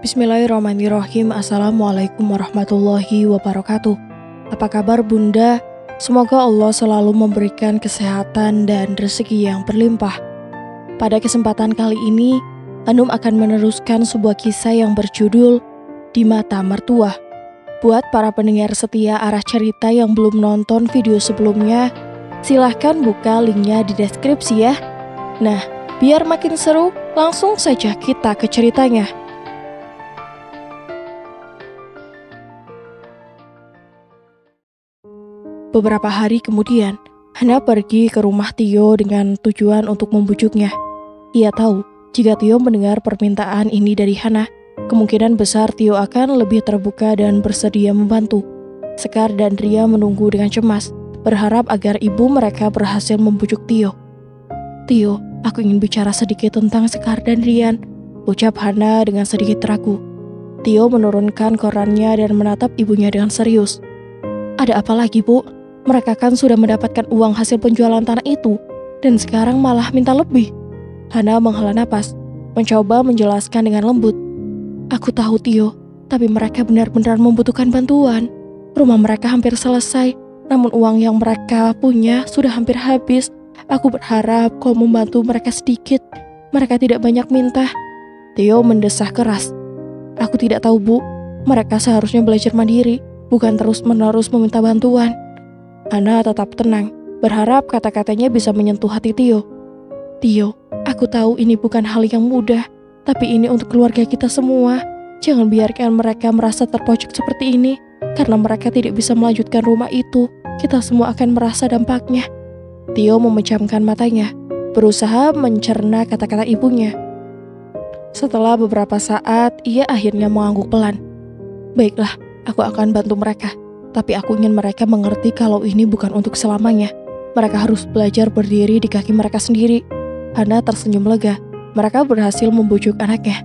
Bismillahirrahmanirrahim. Assalamualaikum warahmatullahi wabarakatuh. Apa kabar Bunda? Semoga Allah selalu memberikan kesehatan dan rezeki yang berlimpah. Pada kesempatan kali ini, Hanum akan meneruskan sebuah kisah yang berjudul Di Mata Mertua. Buat para pendengar setia arah cerita yang belum nonton video sebelumnya, silahkan buka linknya di deskripsi ya. Nah, biar makin seru, langsung saja kita ke ceritanya. Beberapa hari kemudian, Hana pergi ke rumah Tio dengan tujuan untuk membujuknya. Ia tahu, jika Tio mendengar permintaan ini dari Hana, kemungkinan besar Tio akan lebih terbuka dan bersedia membantu. Sekar dan Ria menunggu dengan cemas, berharap agar ibu mereka berhasil membujuk Tio. "Tio, aku ingin bicara sedikit tentang Sekar dan Rian," ucap Hana dengan sedikit ragu. Tio menurunkan korannya dan menatap ibunya dengan serius. "Ada apa lagi, Bu? Mereka kan sudah mendapatkan uang hasil penjualan tanah itu, dan sekarang malah minta lebih." Hana menghela napas, mencoba menjelaskan dengan lembut. "Aku tahu Tio, tapi mereka benar-benar membutuhkan bantuan. Rumah mereka hampir selesai, namun uang yang mereka punya sudah hampir habis. Aku berharap kau membantu mereka sedikit. Mereka tidak banyak minta." Tio mendesah keras. "Aku tidak tahu, Bu. Mereka seharusnya belajar mandiri, bukan terus-menerus meminta bantuan." Hana tetap tenang, berharap kata-katanya bisa menyentuh hati Tio. "Tio, aku tahu ini bukan hal yang mudah, tapi ini untuk keluarga kita semua. Jangan biarkan mereka merasa terpojok seperti ini, karena mereka tidak bisa melanjutkan rumah itu. Kita semua akan merasa dampaknya." Tio memejamkan matanya, berusaha mencerna kata-kata ibunya. Setelah beberapa saat, ia akhirnya mengangguk pelan. "Baiklah, aku akan bantu mereka. Tapi aku ingin mereka mengerti kalau ini bukan untuk selamanya. Mereka harus belajar berdiri di kaki mereka sendiri." Hana tersenyum lega. Mereka berhasil membujuk anaknya.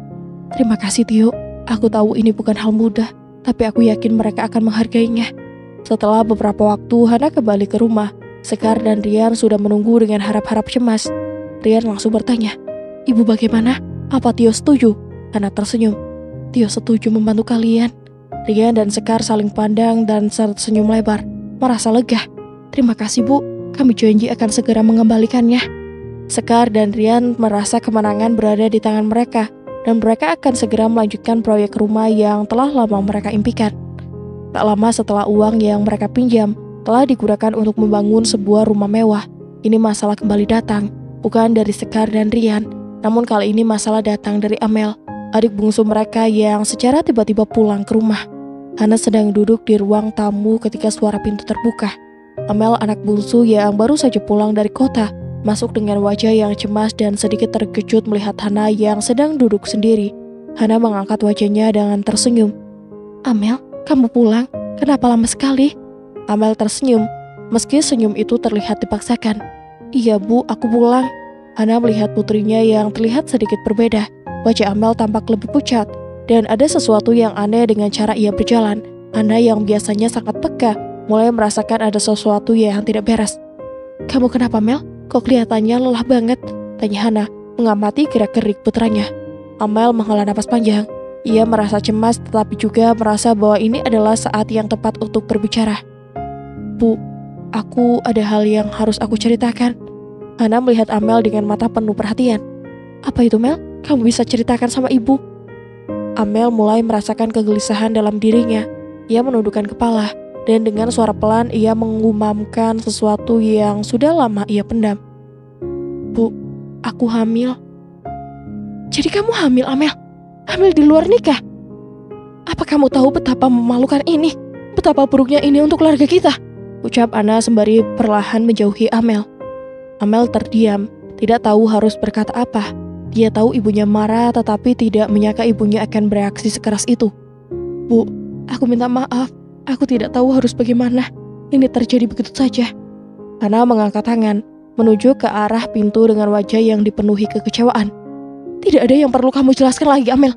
"Terima kasih Tio. Aku tahu ini bukan hal mudah, tapi aku yakin mereka akan menghargainya." Setelah beberapa waktu, Hana kembali ke rumah. Sekar dan Rian sudah menunggu dengan harap-harap cemas. Rian langsung bertanya, "Ibu bagaimana? Apa Tio setuju?" Hana tersenyum. "Tio setuju membantu kalian." Rian dan Sekar saling pandang dan tersenyum lebar, merasa lega. "Terima kasih Bu, kami janji akan segera mengembalikannya." Sekar dan Rian merasa kemenangan berada di tangan mereka, dan mereka akan segera melanjutkan proyek rumah yang telah lama mereka impikan. Tak lama setelah uang yang mereka pinjam telah digunakan untuk membangun sebuah rumah mewah, ini masalah kembali datang, bukan dari Sekar dan Rian, namun kali ini masalah datang dari Amel, adik bungsu mereka yang secara tiba-tiba pulang ke rumah. Hana sedang duduk di ruang tamu ketika suara pintu terbuka. Amel, anak bungsu yang baru saja pulang dari kota, masuk dengan wajah yang cemas dan sedikit terkejut melihat Hana yang sedang duduk sendiri. Hana mengangkat wajahnya dengan tersenyum. "Amel, kamu pulang? Kenapa lama sekali?" Amel tersenyum, meski senyum itu terlihat dipaksakan. "Iya Bu, aku pulang." Hana melihat putrinya yang terlihat sedikit berbeda. Wajah Amel tampak lebih pucat, dan ada sesuatu yang aneh dengan cara ia berjalan. Hana yang biasanya sangat peka, mulai merasakan ada sesuatu yang tidak beres. "Kamu kenapa Mel? Kok kelihatannya lelah banget?" tanya Hana, mengamati gerak-gerik putranya. Amel menghela napas panjang. Ia merasa cemas tetapi juga merasa bahwa ini adalah saat yang tepat untuk berbicara. "Bu, aku ada hal yang harus aku ceritakan." Hana melihat Amel dengan mata penuh perhatian. "Apa itu Mel? Kamu bisa ceritakan sama ibu?" Amel mulai merasakan kegelisahan dalam dirinya. Ia menundukkan kepala, dan dengan suara pelan ia mengumamkan sesuatu yang sudah lama ia pendam. "Bu, aku hamil." "Jadi kamu hamil, Amel? Hamil di luar nikah? Apa kamu tahu betapa memalukan ini? Betapa buruknya ini untuk keluarga kita?" ucap Ana sembari perlahan menjauhi Amel. Amel terdiam, tidak tahu harus berkata apa. Dia tahu ibunya marah tetapi tidak menyangka ibunya akan bereaksi sekeras itu. "Bu, aku minta maaf. Aku tidak tahu harus bagaimana. Ini terjadi begitu saja." Hana mengangkat tangan, menuju ke arah pintu dengan wajah yang dipenuhi kekecewaan. "Tidak ada yang perlu kamu jelaskan lagi, Amel.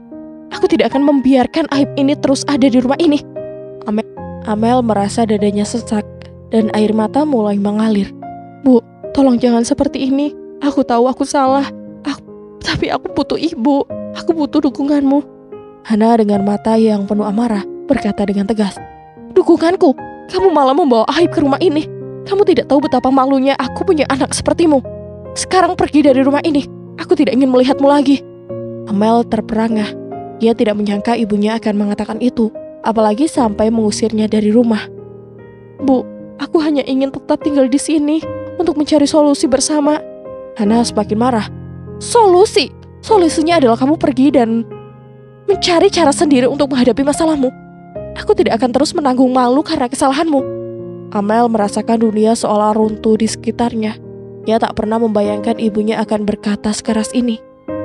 Aku tidak akan membiarkan aib ini terus ada di rumah ini." Amel merasa dadanya sesak, dan air mata mulai mengalir. "Bu, tolong jangan seperti ini. Aku tahu aku salah. Tapi aku butuh ibu. Aku butuh dukunganmu." Hana dengan mata yang penuh amarah berkata dengan tegas, "Dukunganku, kamu malah membawa aib ke rumah ini. Kamu tidak tahu betapa malunya aku punya anak sepertimu. Sekarang pergi dari rumah ini, aku tidak ingin melihatmu lagi." Amel terperangah. Ia tidak menyangka ibunya akan mengatakan itu, apalagi sampai mengusirnya dari rumah. "Bu, aku hanya ingin tetap tinggal di sini untuk mencari solusi bersama." Hana semakin marah. "Solusi? Solusinya adalah kamu pergi dan mencari cara sendiri untuk menghadapi masalahmu. Aku tidak akan terus menanggung malu karena kesalahanmu." Amel merasakan dunia seolah runtuh di sekitarnya. Ia tak pernah membayangkan ibunya akan berkata sekeras ini.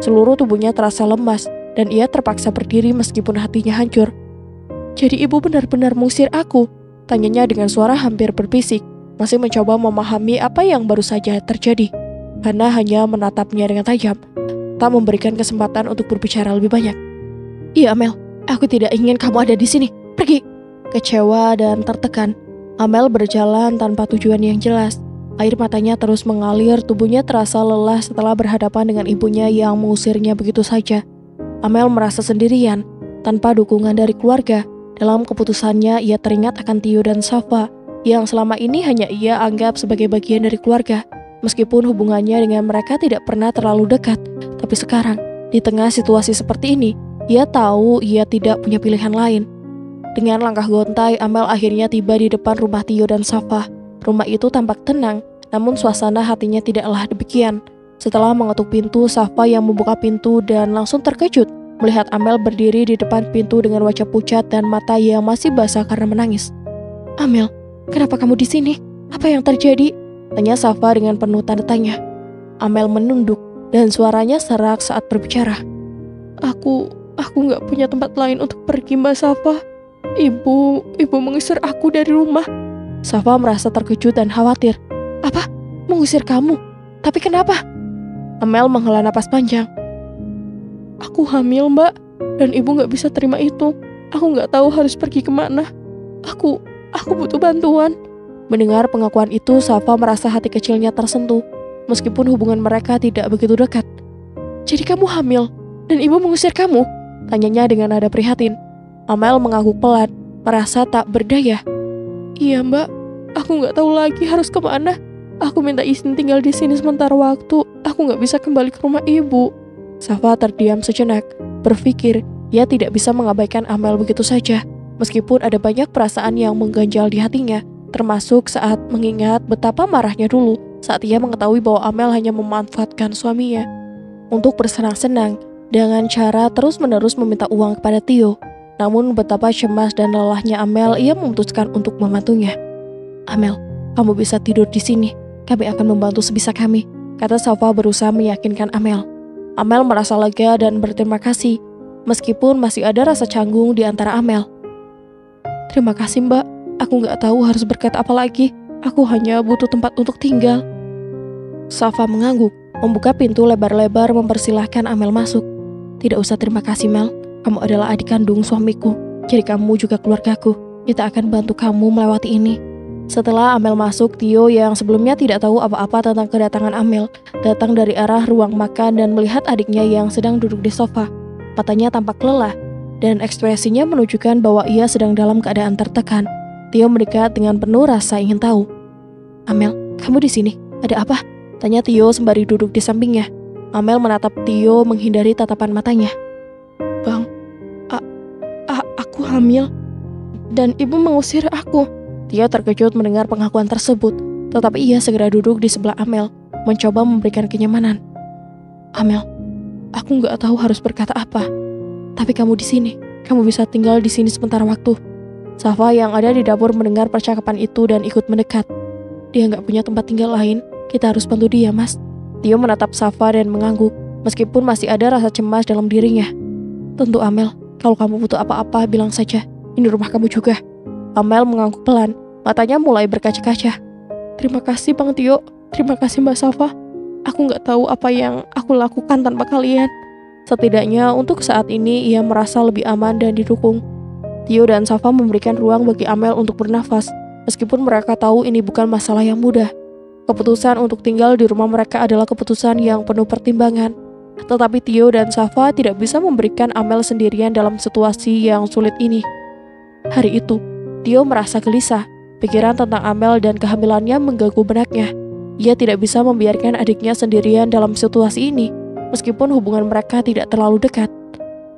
Seluruh tubuhnya terasa lemas dan ia terpaksa berdiri meskipun hatinya hancur. "Jadi ibu benar-benar mengusir aku?" tanyanya dengan suara hampir berbisik, masih mencoba memahami apa yang baru saja terjadi. Hana hanya menatapnya dengan tajam, tak memberikan kesempatan untuk berbicara lebih banyak. "Iya Amel, aku tidak ingin kamu ada di sini. Pergi." Kecewa dan tertekan, Amel berjalan tanpa tujuan yang jelas. Air matanya terus mengalir, tubuhnya terasa lelah setelah berhadapan dengan ibunya yang mengusirnya begitu saja. Amel merasa sendirian, tanpa dukungan dari keluarga. Dalam keputusannya, ia teringat akan Tio dan Safa, yang selama ini hanya ia anggap sebagai bagian dari keluarga. Meskipun hubungannya dengan mereka tidak pernah terlalu dekat, tapi sekarang, di tengah situasi seperti ini, ia tahu ia tidak punya pilihan lain. Dengan langkah gontai, Amel akhirnya tiba di depan rumah Tio dan Safa. Rumah itu tampak tenang, namun suasana hatinya tidaklah demikian. Setelah mengetuk pintu, Safa yang membuka pintu dan langsung terkejut melihat Amel berdiri di depan pintu dengan wajah pucat dan mata yang masih basah karena menangis. "Amel, kenapa kamu di sini? Apa yang terjadi?" tanya Safa dengan penuh tanda tanya. Amel menunduk dan suaranya serak saat berbicara. Aku nggak punya tempat lain untuk pergi, Mbak Safa. Ibu mengusir aku dari rumah." Safa merasa terkejut dan khawatir. "Apa? Mengusir kamu? Tapi kenapa?" Amel menghela napas panjang. "Aku hamil, Mbak, dan ibu nggak bisa terima itu. Aku nggak tahu harus pergi kemana. Aku butuh bantuan." Mendengar pengakuan itu, Safa merasa hati kecilnya tersentuh, meskipun hubungan mereka tidak begitu dekat. "Jadi kamu hamil, dan ibu mengusir kamu?" tanyanya dengan nada prihatin. Amel mengangguk pelan, merasa tak berdaya. "Iya Mbak, aku nggak tahu lagi harus kemana. Aku minta izin tinggal di sini sementara waktu. Aku nggak bisa kembali ke rumah ibu." Safa terdiam sejenak, berpikir ia tidak bisa mengabaikan Amel begitu saja. Meskipun ada banyak perasaan yang mengganjal di hatinya, termasuk saat mengingat betapa marahnya dulu saat ia mengetahui bahwa Amel hanya memanfaatkan suaminya untuk bersenang-senang dengan cara terus-menerus meminta uang kepada Tio. Namun betapa cemas dan lelahnya Amel, ia memutuskan untuk membantunya. "Amel, kamu bisa tidur di sini. Kami akan membantu sebisa kami," kata Safa berusaha meyakinkan Amel. Amel merasa lega dan berterima kasih, meskipun masih ada rasa canggung di antara Amel. "Terima kasih Mbak, aku nggak tahu harus berkata apa lagi. Aku hanya butuh tempat untuk tinggal." Safa mengangguk, membuka pintu lebar-lebar mempersilahkan Amel masuk. "Tidak usah terima kasih Mel, kamu adalah adik kandung suamiku, jadi kamu juga keluargaku. Kita akan bantu kamu melewati ini." Setelah Amel masuk, Tio yang sebelumnya tidak tahu apa-apa tentang kedatangan Amel, datang dari arah ruang makan dan melihat adiknya yang sedang duduk di sofa. Matanya tampak lelah, dan ekspresinya menunjukkan bahwa ia sedang dalam keadaan tertekan. Tio mendekat dengan penuh rasa ingin tahu. "Amel, kamu di sini? Ada apa?" tanya Tio sembari duduk di sampingnya. Amel menatap Tio menghindari tatapan matanya. "Bang, aku hamil, dan ibu mengusir aku." Tio terkejut mendengar pengakuan tersebut, tetapi ia segera duduk di sebelah Amel, mencoba memberikan kenyamanan. "Amel, aku nggak tahu harus berkata apa, tapi kamu di sini. Kamu bisa tinggal di sini sementara waktu." Safa yang ada di dapur mendengar percakapan itu dan ikut mendekat. "Dia nggak punya tempat tinggal lain. Kita harus bantu dia, Mas." Tio menatap Safa dan mengangguk, meskipun masih ada rasa cemas dalam dirinya. "Tentu Amel, kalau kamu butuh apa-apa bilang saja. Ini rumah kamu juga." Amel mengangguk pelan, matanya mulai berkaca-kaca. "Terima kasih Bang Tio, terima kasih Mbak Safa. Aku nggak tahu apa yang aku lakukan tanpa kalian." Setidaknya untuk saat ini ia merasa lebih aman dan didukung. Tio dan Safa memberikan ruang bagi Amel untuk bernafas, meskipun mereka tahu ini bukan masalah yang mudah. Keputusan untuk tinggal di rumah mereka adalah keputusan yang penuh pertimbangan. Tetapi Tio dan Safa tidak bisa memberikan Amel sendirian dalam situasi yang sulit ini. Hari itu, Tio merasa gelisah. Pikiran tentang Amel dan kehamilannya mengganggu benaknya. Ia tidak bisa membiarkan adiknya sendirian dalam situasi ini, meskipun hubungan mereka tidak terlalu dekat.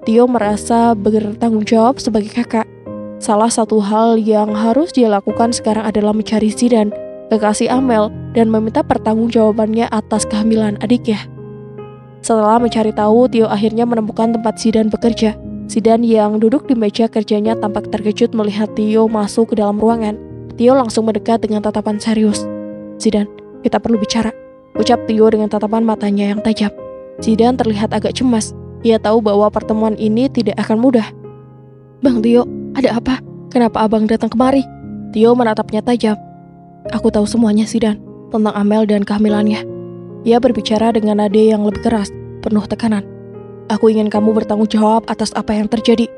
Tio merasa bertanggung jawab sebagai kakak. Salah satu hal yang harus dia lakukan sekarang adalah mencari Zidan, kekasih Amel, dan meminta pertanggungjawabannya atas kehamilan adiknya. Setelah mencari tahu, Tio akhirnya menemukan tempat Zidan bekerja. Zidan yang duduk di meja kerjanya tampak terkejut melihat Tio masuk ke dalam ruangan. Tio langsung mendekat dengan tatapan serius. "Zidan, kita perlu bicara," ucap Tio dengan tatapan matanya yang tajam. Zidan terlihat agak cemas. Ia tahu bahwa pertemuan ini tidak akan mudah. "Bang Tio, ada apa? Kenapa abang datang kemari?" Tio menatapnya tajam. "Aku tahu semuanya, Zidan, tentang Amel dan kehamilannya." Ia berbicara dengan nada yang lebih keras, penuh tekanan. "Aku ingin kamu bertanggung jawab atas apa yang terjadi."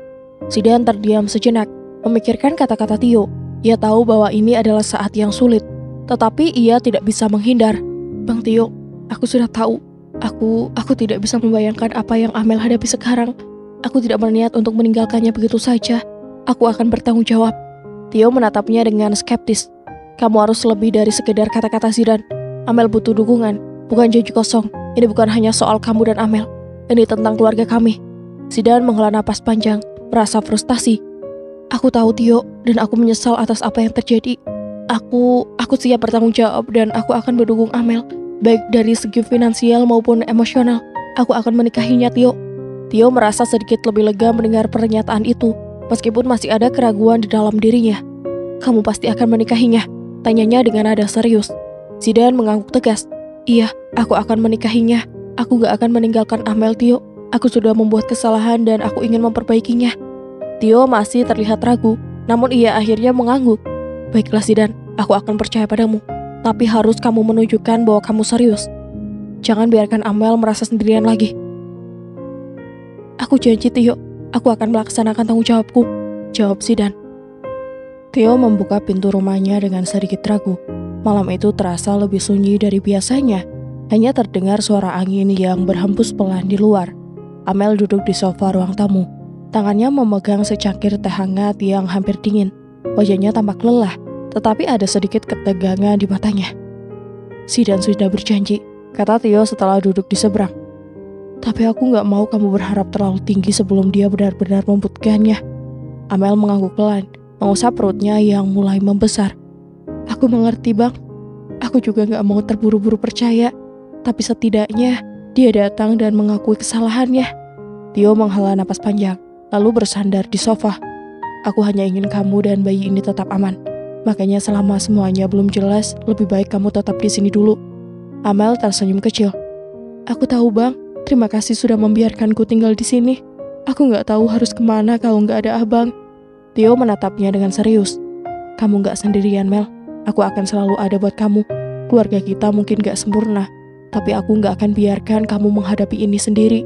Zidan terdiam sejenak, memikirkan kata-kata Tio. Ia tahu bahwa ini adalah saat yang sulit, tetapi ia tidak bisa menghindar. "Bang Tio, aku sudah tahu. Aku tidak bisa membayangkan apa yang Amel hadapi sekarang. Aku tidak berniat untuk meninggalkannya begitu saja. Aku akan bertanggung jawab." Tio menatapnya dengan skeptis. "Kamu harus lebih dari sekedar kata-kata, Zidan. Amel butuh dukungan, bukan janji kosong. Ini bukan hanya soal kamu dan Amel. Ini tentang keluarga kami." Zidan menghela napas panjang, merasa frustasi. "Aku tahu, Tio, dan aku menyesal atas apa yang terjadi. Aku siap bertanggung jawab dan aku akan mendukung Amel, baik dari segi finansial maupun emosional. Aku akan menikahinya, Tio." Tio merasa sedikit lebih lega mendengar pernyataan itu, meskipun masih ada keraguan di dalam dirinya. "Kamu pasti akan menikahinya?" tanyanya dengan nada serius. Zidan mengangguk tegas. "Iya, aku akan menikahinya. Aku gak akan meninggalkan Amel, Tio. Aku sudah membuat kesalahan dan aku ingin memperbaikinya." Tio masih terlihat ragu, namun ia akhirnya mengangguk. "Baiklah, Zidan, aku akan percaya padamu. Tapi harus kamu menunjukkan bahwa kamu serius. Jangan biarkan Amel merasa sendirian lagi." "Aku janji, Tio. Aku akan melaksanakan tanggung jawabku," jawab Zidan. Tio membuka pintu rumahnya dengan sedikit ragu. Malam itu terasa lebih sunyi dari biasanya. Hanya terdengar suara angin yang berhembus pelan di luar. Amel duduk di sofa ruang tamu. Tangannya memegang secangkir teh hangat yang hampir dingin. Wajahnya tampak lelah, tetapi ada sedikit ketegangan di matanya. "Zidan sudah berjanji," kata Tio setelah duduk di seberang. "Tapi aku gak mau kamu berharap terlalu tinggi sebelum dia benar-benar membutuhkannya." Amel mengangguk pelan, mengusap perutnya yang mulai membesar. "Aku mengerti, Bang. Aku juga gak mau terburu-buru percaya. Tapi setidaknya dia datang dan mengakui kesalahannya." Tio menghela napas panjang, lalu bersandar di sofa. "Aku hanya ingin kamu dan bayi ini tetap aman. Makanya selama semuanya belum jelas, lebih baik kamu tetap di sini dulu." Amel tersenyum kecil. "Aku tahu, Bang. Terima kasih sudah membiarkanku tinggal di sini. Aku gak tahu harus kemana kalau gak ada Abang." Tio menatapnya dengan serius. "Kamu gak sendirian, Mel. Aku akan selalu ada buat kamu. Keluarga kita mungkin gak sempurna, tapi aku gak akan biarkan kamu menghadapi ini sendiri."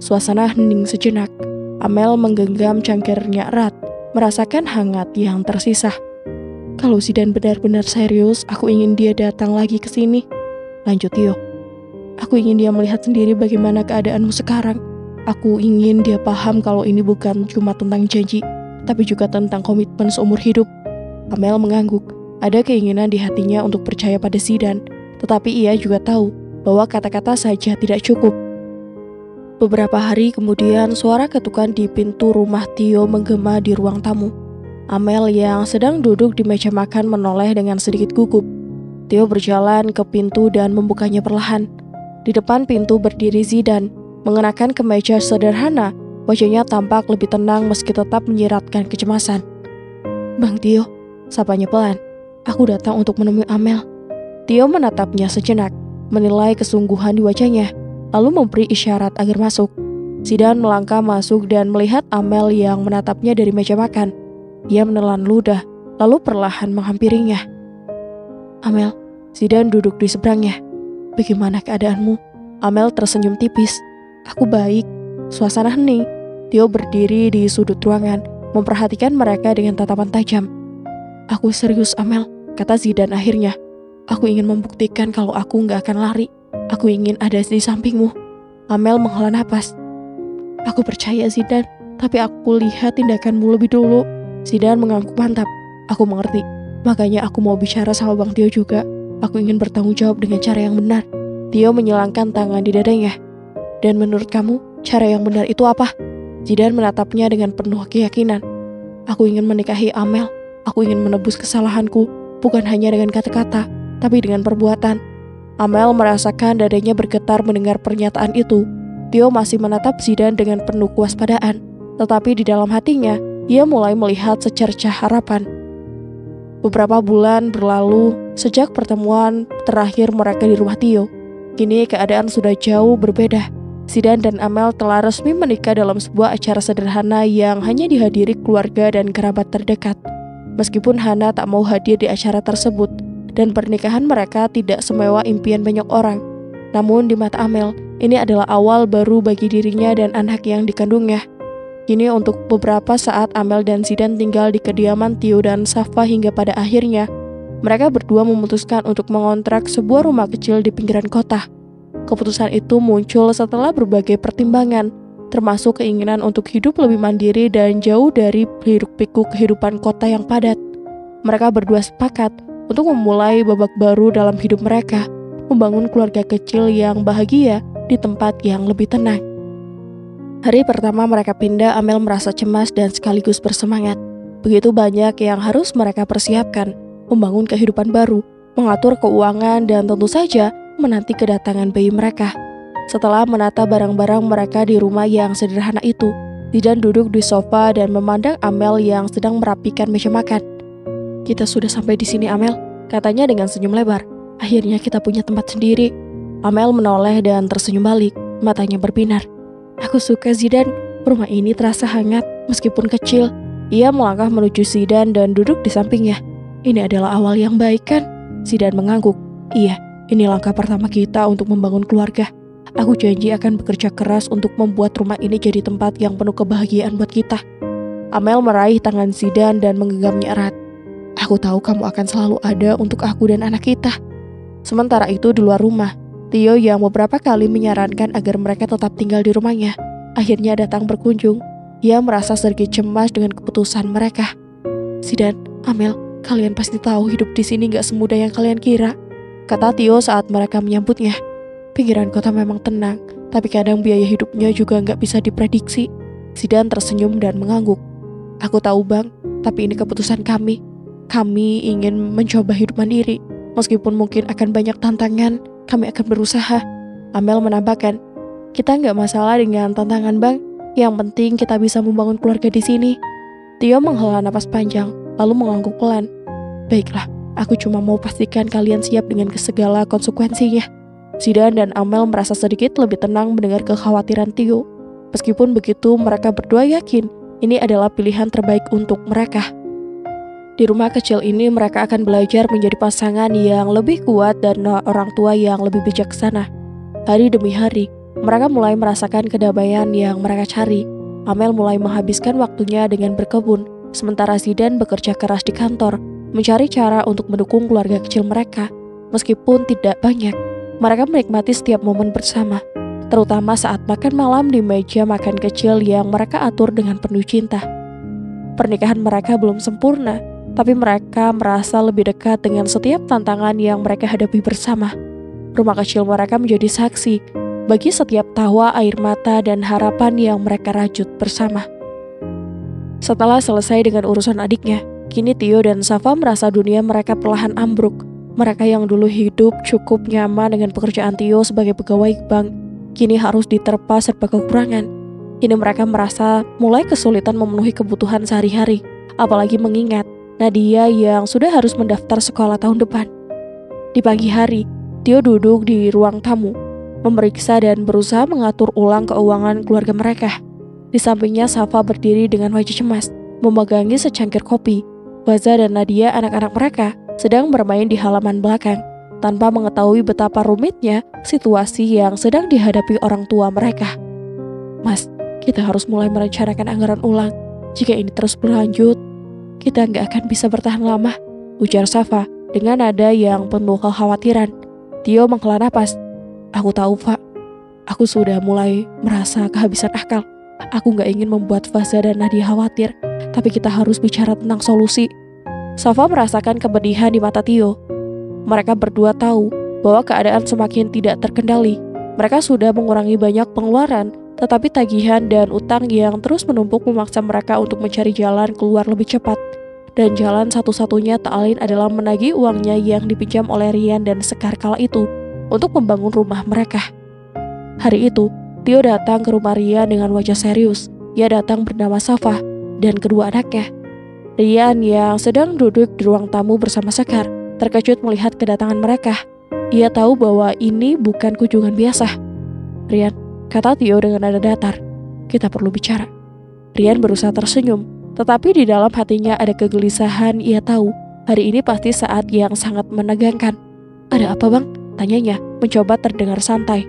Suasana hening sejenak. Amel menggenggam cangkirnya erat, merasakan hangat yang tersisa. "Kalau Zidan benar-benar serius, aku ingin dia datang lagi ke sini," lanjut Tio. "Aku ingin dia melihat sendiri bagaimana keadaanmu sekarang. Aku ingin dia paham kalau ini bukan cuma tentang janji, tapi juga tentang komitmen seumur hidup." Amel mengangguk. Ada keinginan di hatinya untuk percaya pada Zidan, tetapi ia juga tahu bahwa kata-kata saja tidak cukup. Beberapa hari kemudian, suara ketukan di pintu rumah Tio menggema di ruang tamu. Amel yang sedang duduk di meja makan menoleh dengan sedikit gugup. Tio berjalan ke pintu dan membukanya perlahan. Di depan pintu berdiri Zidan, mengenakan kemeja sederhana. Wajahnya tampak lebih tenang meski tetap menyiratkan kecemasan. "Bang Tio," sapanya pelan. "Aku datang untuk menemui Amel." Tio menatapnya sejenak, menilai kesungguhan di wajahnya, lalu memberi isyarat agar masuk. Zidan melangkah masuk dan melihat Amel yang menatapnya dari meja makan. Ia menelan ludah, lalu perlahan menghampirinya. "Amel," Zidan duduk di seberangnya. "Bagaimana keadaanmu?" Amel tersenyum tipis. "Aku baik." Suasana hening. Tio berdiri di sudut ruangan, memperhatikan mereka dengan tatapan tajam. "Aku serius, Amel," kata Zidan akhirnya. "Aku ingin membuktikan kalau aku gak akan lari. Aku ingin ada di sampingmu." Amel menghela napas. Aku percaya Zidan, tapi aku lihat tindakanmu lebih dulu. Zidan mengangguk mantap. Aku mengerti, makanya aku mau bicara sama Bang Tio juga. Aku ingin bertanggung jawab dengan cara yang benar. Tio menyilangkan tangan di dadanya. Dan menurut kamu, cara yang benar itu apa? Zidan menatapnya dengan penuh keyakinan. Aku ingin menikahi Amel. Aku ingin menebus kesalahanku, bukan hanya dengan kata-kata, tapi dengan perbuatan. Amel merasakan dadanya bergetar mendengar pernyataan itu. Tio masih menatap Zidan dengan penuh kewaspadaan, tetapi di dalam hatinya, ia mulai melihat secercah harapan. Beberapa bulan berlalu sejak pertemuan terakhir mereka di rumah Tio. Kini keadaan sudah jauh berbeda. Zidan dan Amel telah resmi menikah dalam sebuah acara sederhana yang hanya dihadiri keluarga dan kerabat terdekat. Meskipun Hana tak mau hadir di acara tersebut, dan pernikahan mereka tidak semewah impian banyak orang. Namun di mata Amel, ini adalah awal baru bagi dirinya dan anak yang dikandungnya. Kini untuk beberapa saat Amel dan Zidan tinggal di kediaman Tio dan Safa hingga pada akhirnya, mereka berdua memutuskan untuk mengontrak sebuah rumah kecil di pinggiran kota. Keputusan itu muncul setelah berbagai pertimbangan, termasuk keinginan untuk hidup lebih mandiri dan jauh dari hiruk-pikuk kehidupan kota yang padat. Mereka berdua sepakat untuk memulai babak baru dalam hidup mereka, membangun keluarga kecil yang bahagia di tempat yang lebih tenang. Hari pertama mereka pindah, Amel merasa cemas dan sekaligus bersemangat. Begitu banyak yang harus mereka persiapkan, membangun kehidupan baru, mengatur keuangan, dan tentu saja menanti kedatangan bayi mereka. Setelah menata barang-barang mereka di rumah yang sederhana itu, Zidan duduk di sofa dan memandang Amel yang sedang merapikan meja makan. Kita sudah sampai di sini, Amel, katanya dengan senyum lebar. Akhirnya kita punya tempat sendiri. Amel menoleh dan tersenyum balik, matanya berbinar. Aku suka Zidan, rumah ini terasa hangat meskipun kecil. Ia melangkah menuju Zidan dan duduk di sampingnya. Ini adalah awal yang baik kan? Zidan mengangguk. Iya, ini langkah pertama kita untuk membangun keluarga. Aku janji akan bekerja keras untuk membuat rumah ini jadi tempat yang penuh kebahagiaan buat kita. Amel meraih tangan Zidan dan menggenggamnya erat. Aku tahu kamu akan selalu ada untuk aku dan anak kita. Sementara itu di luar rumah, Tio yang beberapa kali menyarankan agar mereka tetap tinggal di rumahnya, akhirnya datang berkunjung. Ia merasa sedikit cemas dengan keputusan mereka. Zidan, Amel, kalian pasti tahu hidup di sini gak semudah yang kalian kira, kata Tio saat mereka menyambutnya. Pinggiran kota memang tenang, tapi kadang biaya hidupnya juga gak bisa diprediksi. Zidan tersenyum dan mengangguk. Aku tahu bang, tapi ini keputusan kami. Kami ingin mencoba hidup mandiri. Meskipun mungkin akan banyak tantangan, kami akan berusaha. Amel menambahkan, kita nggak masalah dengan tantangan bang. Yang penting kita bisa membangun keluarga di sini. Tio menghela napas panjang, lalu mengangguk pelan. Baiklah, aku cuma mau pastikan kalian siap dengan segala konsekuensinya. Zidan dan Amel merasa sedikit lebih tenang mendengar kekhawatiran Tio. Meskipun begitu, mereka berdua yakin ini adalah pilihan terbaik untuk mereka. Di rumah kecil ini mereka akan belajar menjadi pasangan yang lebih kuat dan orang tua yang lebih bijaksana. Hari demi hari, mereka mulai merasakan kedamaian yang mereka cari. Amel mulai menghabiskan waktunya dengan berkebun, sementara Zidan bekerja keras di kantor, mencari cara untuk mendukung keluarga kecil mereka. Meskipun tidak banyak, mereka menikmati setiap momen bersama, terutama saat makan malam di meja makan kecil yang mereka atur dengan penuh cinta. Pernikahan mereka belum sempurna, tapi mereka merasa lebih dekat dengan setiap tantangan yang mereka hadapi bersama. Rumah kecil mereka menjadi saksi bagi setiap tawa, air mata, dan harapan yang mereka rajut bersama. Setelah selesai dengan urusan adiknya, kini Tio dan Safa merasa dunia mereka perlahan ambruk. Mereka yang dulu hidup cukup nyaman dengan pekerjaan Tio sebagai pegawai bank, kini harus diterpa serba kekurangan. Kini mereka merasa mulai kesulitan memenuhi kebutuhan sehari-hari, apalagi mengingat Nadia yang sudah harus mendaftar sekolah tahun depan. Di pagi hari, Tio duduk di ruang tamu, memeriksa dan berusaha mengatur ulang keuangan keluarga mereka. Di sampingnya Safa berdiri dengan wajah cemas, memegangi secangkir kopi. Waza dan Nadia, anak-anak mereka, sedang bermain di halaman belakang, tanpa mengetahui betapa rumitnya situasi yang sedang dihadapi orang tua mereka. Mas, kita harus mulai merencanakan anggaran ulang. Jika ini terus berlanjut, kita nggak akan bisa bertahan lama, ujar Safa dengan nada yang penuh kekhawatiran. Tio menghela napas. Aku tahu, Pak. Aku sudah mulai merasa kehabisan akal. Aku gak ingin membuat Faza dan Nadia khawatir, tapi kita harus bicara tentang solusi. Safa merasakan kepedihan di mata Tio. Mereka berdua tahu bahwa keadaan semakin tidak terkendali. Mereka sudah mengurangi banyak pengeluaran, tetapi tagihan dan utang yang terus menumpuk memaksa mereka untuk mencari jalan keluar lebih cepat. Dan jalan satu-satunya tak lain adalah menagih uangnya yang dipinjam oleh Rian dan Sekar kala itu untuk membangun rumah mereka. Hari itu, Tio datang ke rumah Rian dengan wajah serius. Ia datang bernama Safa dan kedua anaknya. Rian yang sedang duduk di ruang tamu bersama Sekar terkejut melihat kedatangan mereka. Ia tahu bahwa ini bukan kunjungan biasa. "Rian," kata Tio dengan nada datar, "kita perlu bicara." Rian berusaha tersenyum, tetapi di dalam hatinya ada kegelisahan. Ia tahu hari ini pasti saat yang sangat menegangkan. "Ada apa, Bang?" tanyanya, mencoba terdengar santai.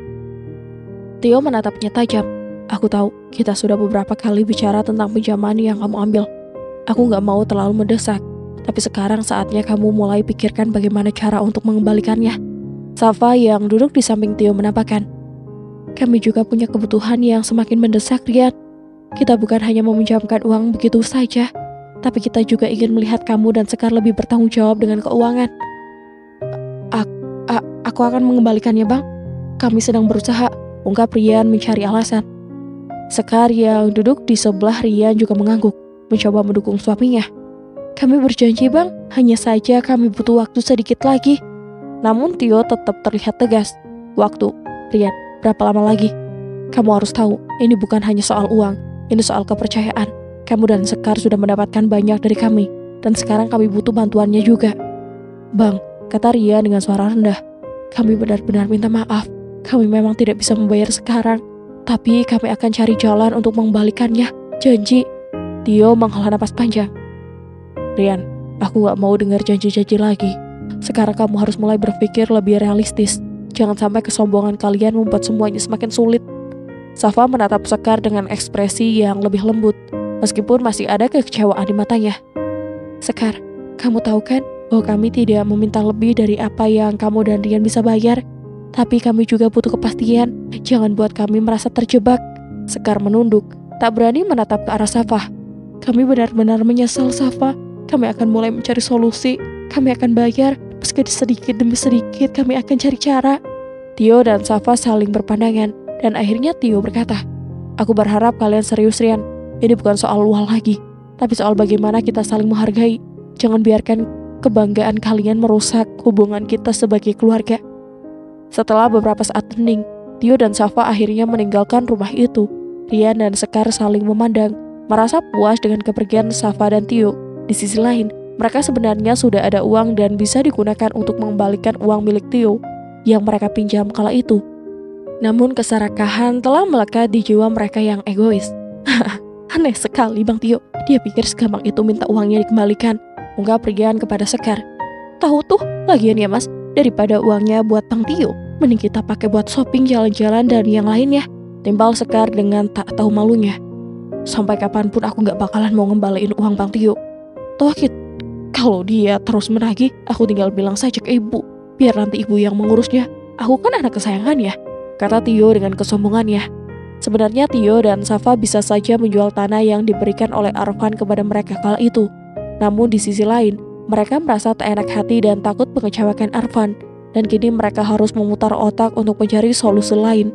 Tio menatapnya tajam. "Aku tahu kita sudah beberapa kali bicara tentang pinjaman yang kamu ambil. Aku gak mau terlalu mendesak, tapi sekarang saatnya kamu mulai pikirkan bagaimana cara untuk mengembalikannya." Safa yang duduk di samping Tio menambahkan, "Kami juga punya kebutuhan yang semakin mendesak, Rian. Kita bukan hanya meminjamkan uang begitu saja, tapi kita juga ingin melihat kamu dan Sekar lebih bertanggung jawab dengan keuangan." Aku akan mengembalikannya, Bang. Kami sedang berusaha," ungkap Rian mencari alasan. Sekar yang duduk di sebelah Rian juga mengangguk, mencoba mendukung suaminya. "Kami berjanji, Bang, hanya saja kami butuh waktu sedikit lagi." Namun Tio tetap terlihat tegas. "Waktu, Rian, berapa lama lagi? Kamu harus tahu, ini bukan hanya soal uang, ini soal kepercayaan. Kamu dan Sekar sudah mendapatkan banyak dari kami, dan sekarang kami butuh bantuannya juga." "Bang," kata Rian dengan suara rendah, "kami benar-benar minta maaf. Kami memang tidak bisa membayar sekarang, tapi kami akan cari jalan untuk mengembalikannya. Janji." Tio menghela napas panjang. "Rian, aku gak mau dengar janji-janji lagi. Sekarang kamu harus mulai berpikir lebih realistis. Jangan sampai kesombongan kalian membuat semuanya semakin sulit." Safa menatap Sekar dengan ekspresi yang lebih lembut, meskipun masih ada kekecewaan di matanya. "Sekar, kamu tahu kan bahwa kami tidak meminta lebih dari apa yang kamu dan Rian bisa bayar. Tapi kami juga butuh kepastian. Jangan buat kami merasa terjebak." Sekar menunduk, tak berani menatap ke arah Safa. "Kami benar-benar menyesal, Safa. Kami akan mulai mencari solusi. Kami akan bayar, meski sedikit demi sedikit kami akan cari cara." Tio dan Safa saling berpandangan, dan akhirnya Tio berkata, "Aku berharap kalian serius, Rian. Ini bukan soal uang lagi, tapi soal bagaimana kita saling menghargai. Jangan biarkan kebanggaan kalian merusak hubungan kita sebagai keluarga." Setelah beberapa saat hening, Tio dan Safa akhirnya meninggalkan rumah itu. Rian dan Sekar saling memandang, merasa puas dengan kepergian Safa dan Tio. Di sisi lain, mereka sebenarnya sudah ada uang dan bisa digunakan untuk mengembalikan uang milik Tio yang mereka pinjam kala itu. Namun keserakahan telah melekat di jiwa mereka yang egois. "Aneh sekali, Bang Tio. Dia pikir segampang itu minta uangnya dikembalikan," ungkap Rian kepada Sekar. "Tahu tuh, lagian ya Mas, daripada uangnya buat Bang Tio, mending kita pakai buat shopping, jalan-jalan, dan yang lainnya," timpal Sekar dengan tak tahu malunya. "Sampai kapanpun aku gak bakalan mau ngembaliin uang Bang Tio. Toh kalau dia terus menagih, aku tinggal bilang saja ke ibu, biar nanti ibu yang mengurusnya. Aku kan anak kesayangannya," kata Tio dengan kesombongannya. Sebenarnya Tio dan Safa bisa saja menjual tanah yang diberikan oleh Arfan kepada mereka kala itu. Namun di sisi lain, mereka merasa tak enak hati dan takut mengecewakan Arfan, dan kini mereka harus memutar otak untuk mencari solusi lain.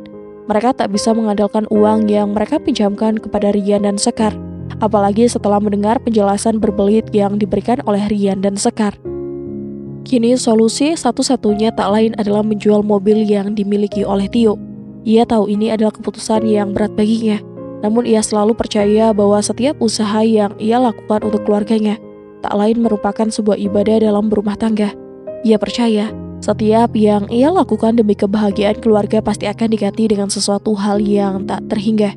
Mereka tak bisa mengandalkan uang yang mereka pinjamkan kepada Rian dan Sekar, apalagi setelah mendengar penjelasan berbelit yang diberikan oleh Rian dan Sekar. Kini solusi satu-satunya tak lain adalah menjual mobil yang dimiliki oleh Tio. Ia tahu ini adalah keputusan yang berat baginya, namun ia selalu percaya bahwa setiap usaha yang ia lakukan untuk keluarganya tak lain merupakan sebuah ibadah dalam berumah tangga. Ia percaya setiap yang ia lakukan demi kebahagiaan keluarga pasti akan diganti dengan sesuatu hal yang tak terhingga.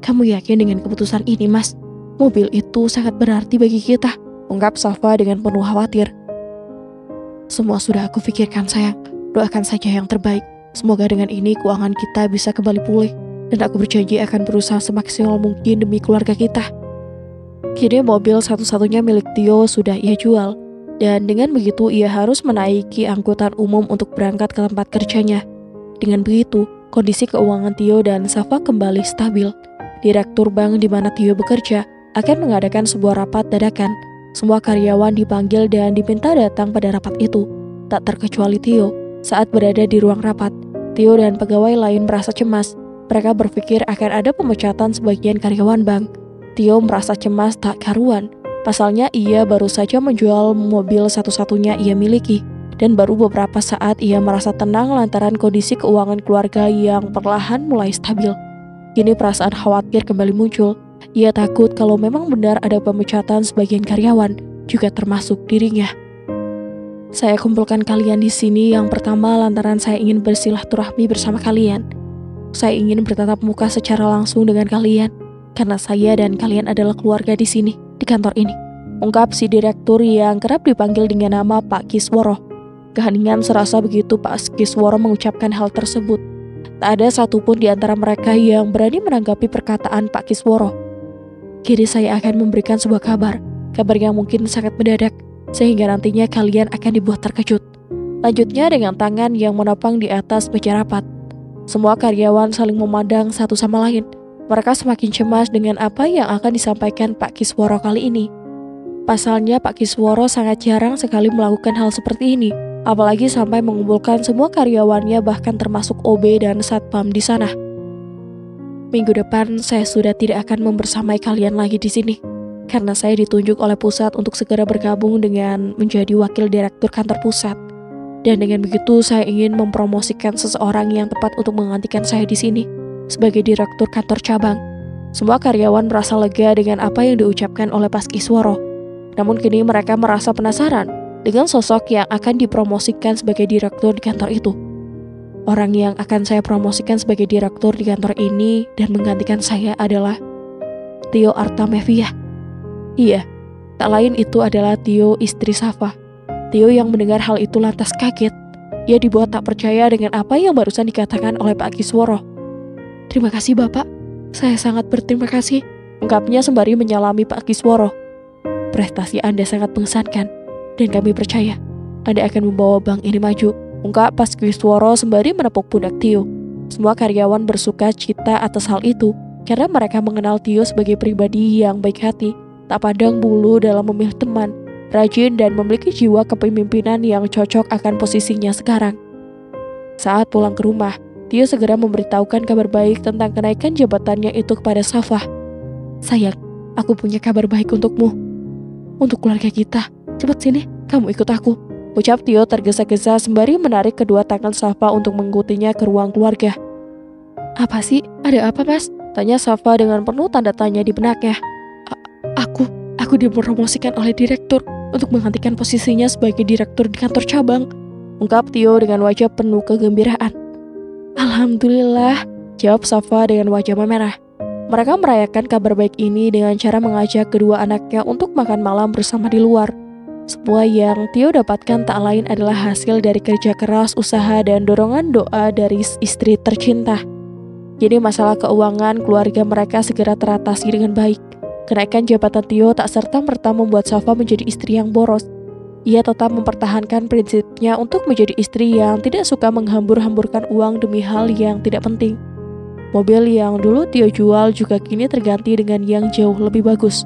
"Kamu yakin dengan keputusan ini, Mas? Mobil itu sangat berarti bagi kita," ungkap Safa dengan penuh khawatir. "Semua sudah aku pikirkan, sayang. Doakan saja yang terbaik. Semoga dengan ini keuangan kita bisa kembali pulih, dan aku berjanji akan berusaha semaksimal mungkin demi keluarga kita." Kini mobil satu-satunya milik Tio sudah ia jual, dan dengan begitu ia harus menaiki angkutan umum untuk berangkat ke tempat kerjanya. Dengan begitu, kondisi keuangan Tio dan Safa kembali stabil. Direktur bank di mana Tio bekerja akan mengadakan sebuah rapat dadakan. Semua karyawan dipanggil dan diminta datang pada rapat itu, tak terkecuali Tio. Saat berada di ruang rapat, Tio dan pegawai lain merasa cemas. Mereka berpikir akan ada pemecatan sebagian karyawan bank. Tio merasa cemas tak karuan. Pasalnya ia baru saja menjual mobil satu-satunya ia miliki. Dan baru beberapa saat ia merasa tenang lantaran kondisi keuangan keluarga yang perlahan mulai stabil. Kini perasaan khawatir kembali muncul. Ia takut kalau memang benar ada pemecatan sebagian karyawan, juga termasuk dirinya. Saya kumpulkan kalian di sini yang pertama lantaran saya ingin bersilaturahmi bersama kalian. Saya ingin bertatap muka secara langsung dengan kalian, karena saya dan kalian adalah keluarga di sini, di kantor ini. Ungkap si direktur yang kerap dipanggil dengan nama Pak Kisworo. Keheningan serasa begitu Pak Kisworo mengucapkan hal tersebut. Tak ada satupun di antara mereka yang berani menanggapi perkataan Pak Kisworo. Kini saya akan memberikan sebuah kabar yang mungkin sangat mendadak, sehingga nantinya kalian akan dibuat terkejut. Lanjutnya dengan tangan yang menopang di atas meja rapat. Semua karyawan saling memandang satu sama lain. Mereka semakin cemas dengan apa yang akan disampaikan Pak Kisworo kali ini. Pasalnya Pak Kisworo sangat jarang sekali melakukan hal seperti ini. Apalagi sampai mengumpulkan semua karyawannya bahkan termasuk OB dan satpam di sana. Minggu depan saya sudah tidak akan membersamai kalian lagi di sini, karena saya ditunjuk oleh pusat untuk segera bergabung dengan menjadi wakil direktur kantor pusat. Dan dengan begitu saya ingin mempromosikan seseorang yang tepat untuk menggantikan saya di sini sebagai direktur kantor cabang. Semua karyawan merasa lega dengan apa yang diucapkan oleh Pak Kisworo. Namun kini mereka merasa penasaran dengan sosok yang akan dipromosikan sebagai direktur di kantor itu. Orang yang akan saya promosikan sebagai direktur di kantor ini dan menggantikan saya adalah Tio Artamevia. Iya, tak lain itu adalah Tio, istri Safa. Tio yang mendengar hal itu lantas kaget. Ia dibuat tak percaya dengan apa yang barusan dikatakan oleh Pak Kisworo. Terima kasih Bapak, saya sangat berterima kasih, ungkapnya sembari menyalami Pak Kisworo. Prestasi Anda sangat mengesankan. Dan kami percaya Anda akan membawa bank ini maju, ungkap Pak Kisworo sembari menepuk pundak Tio. Semua karyawan bersuka cita atas hal itu karena mereka mengenal Tio sebagai pribadi yang baik hati, tak pandang bulu dalam memilih teman, rajin dan memiliki jiwa kepemimpinan yang cocok akan posisinya sekarang. Saat pulang ke rumah, Tio segera memberitahukan kabar baik tentang kenaikan jabatannya itu kepada Safa. Sayang, aku punya kabar baik untukmu, untuk keluarga kita. Cepat sini, kamu ikut aku, ucap Tio tergesa-gesa sembari menarik kedua tangan Safa untuk mengikutinya ke ruang keluarga. Apa sih? Ada apa mas? Tanya Safa dengan penuh tanda tanya di benaknya. Aku dipromosikan oleh direktur untuk menggantikan posisinya sebagai direktur di kantor cabang, ungkap Tio dengan wajah penuh kegembiraan. Alhamdulillah, jawab Safa dengan wajah memerah. Mereka merayakan kabar baik ini dengan cara mengajak kedua anaknya untuk makan malam bersama di luar. Semua yang Tio dapatkan tak lain adalah hasil dari kerja keras, usaha, dan dorongan doa dari istri tercinta. Jadi masalah keuangan keluarga mereka segera teratasi dengan baik. Kenaikan jabatan Tio tak serta-merta membuat Safa menjadi istri yang boros. Ia tetap mempertahankan prinsipnya untuk menjadi istri yang tidak suka menghambur-hamburkan uang demi hal yang tidak penting. Mobil yang dulu Tio jual juga kini terganti dengan yang jauh lebih bagus.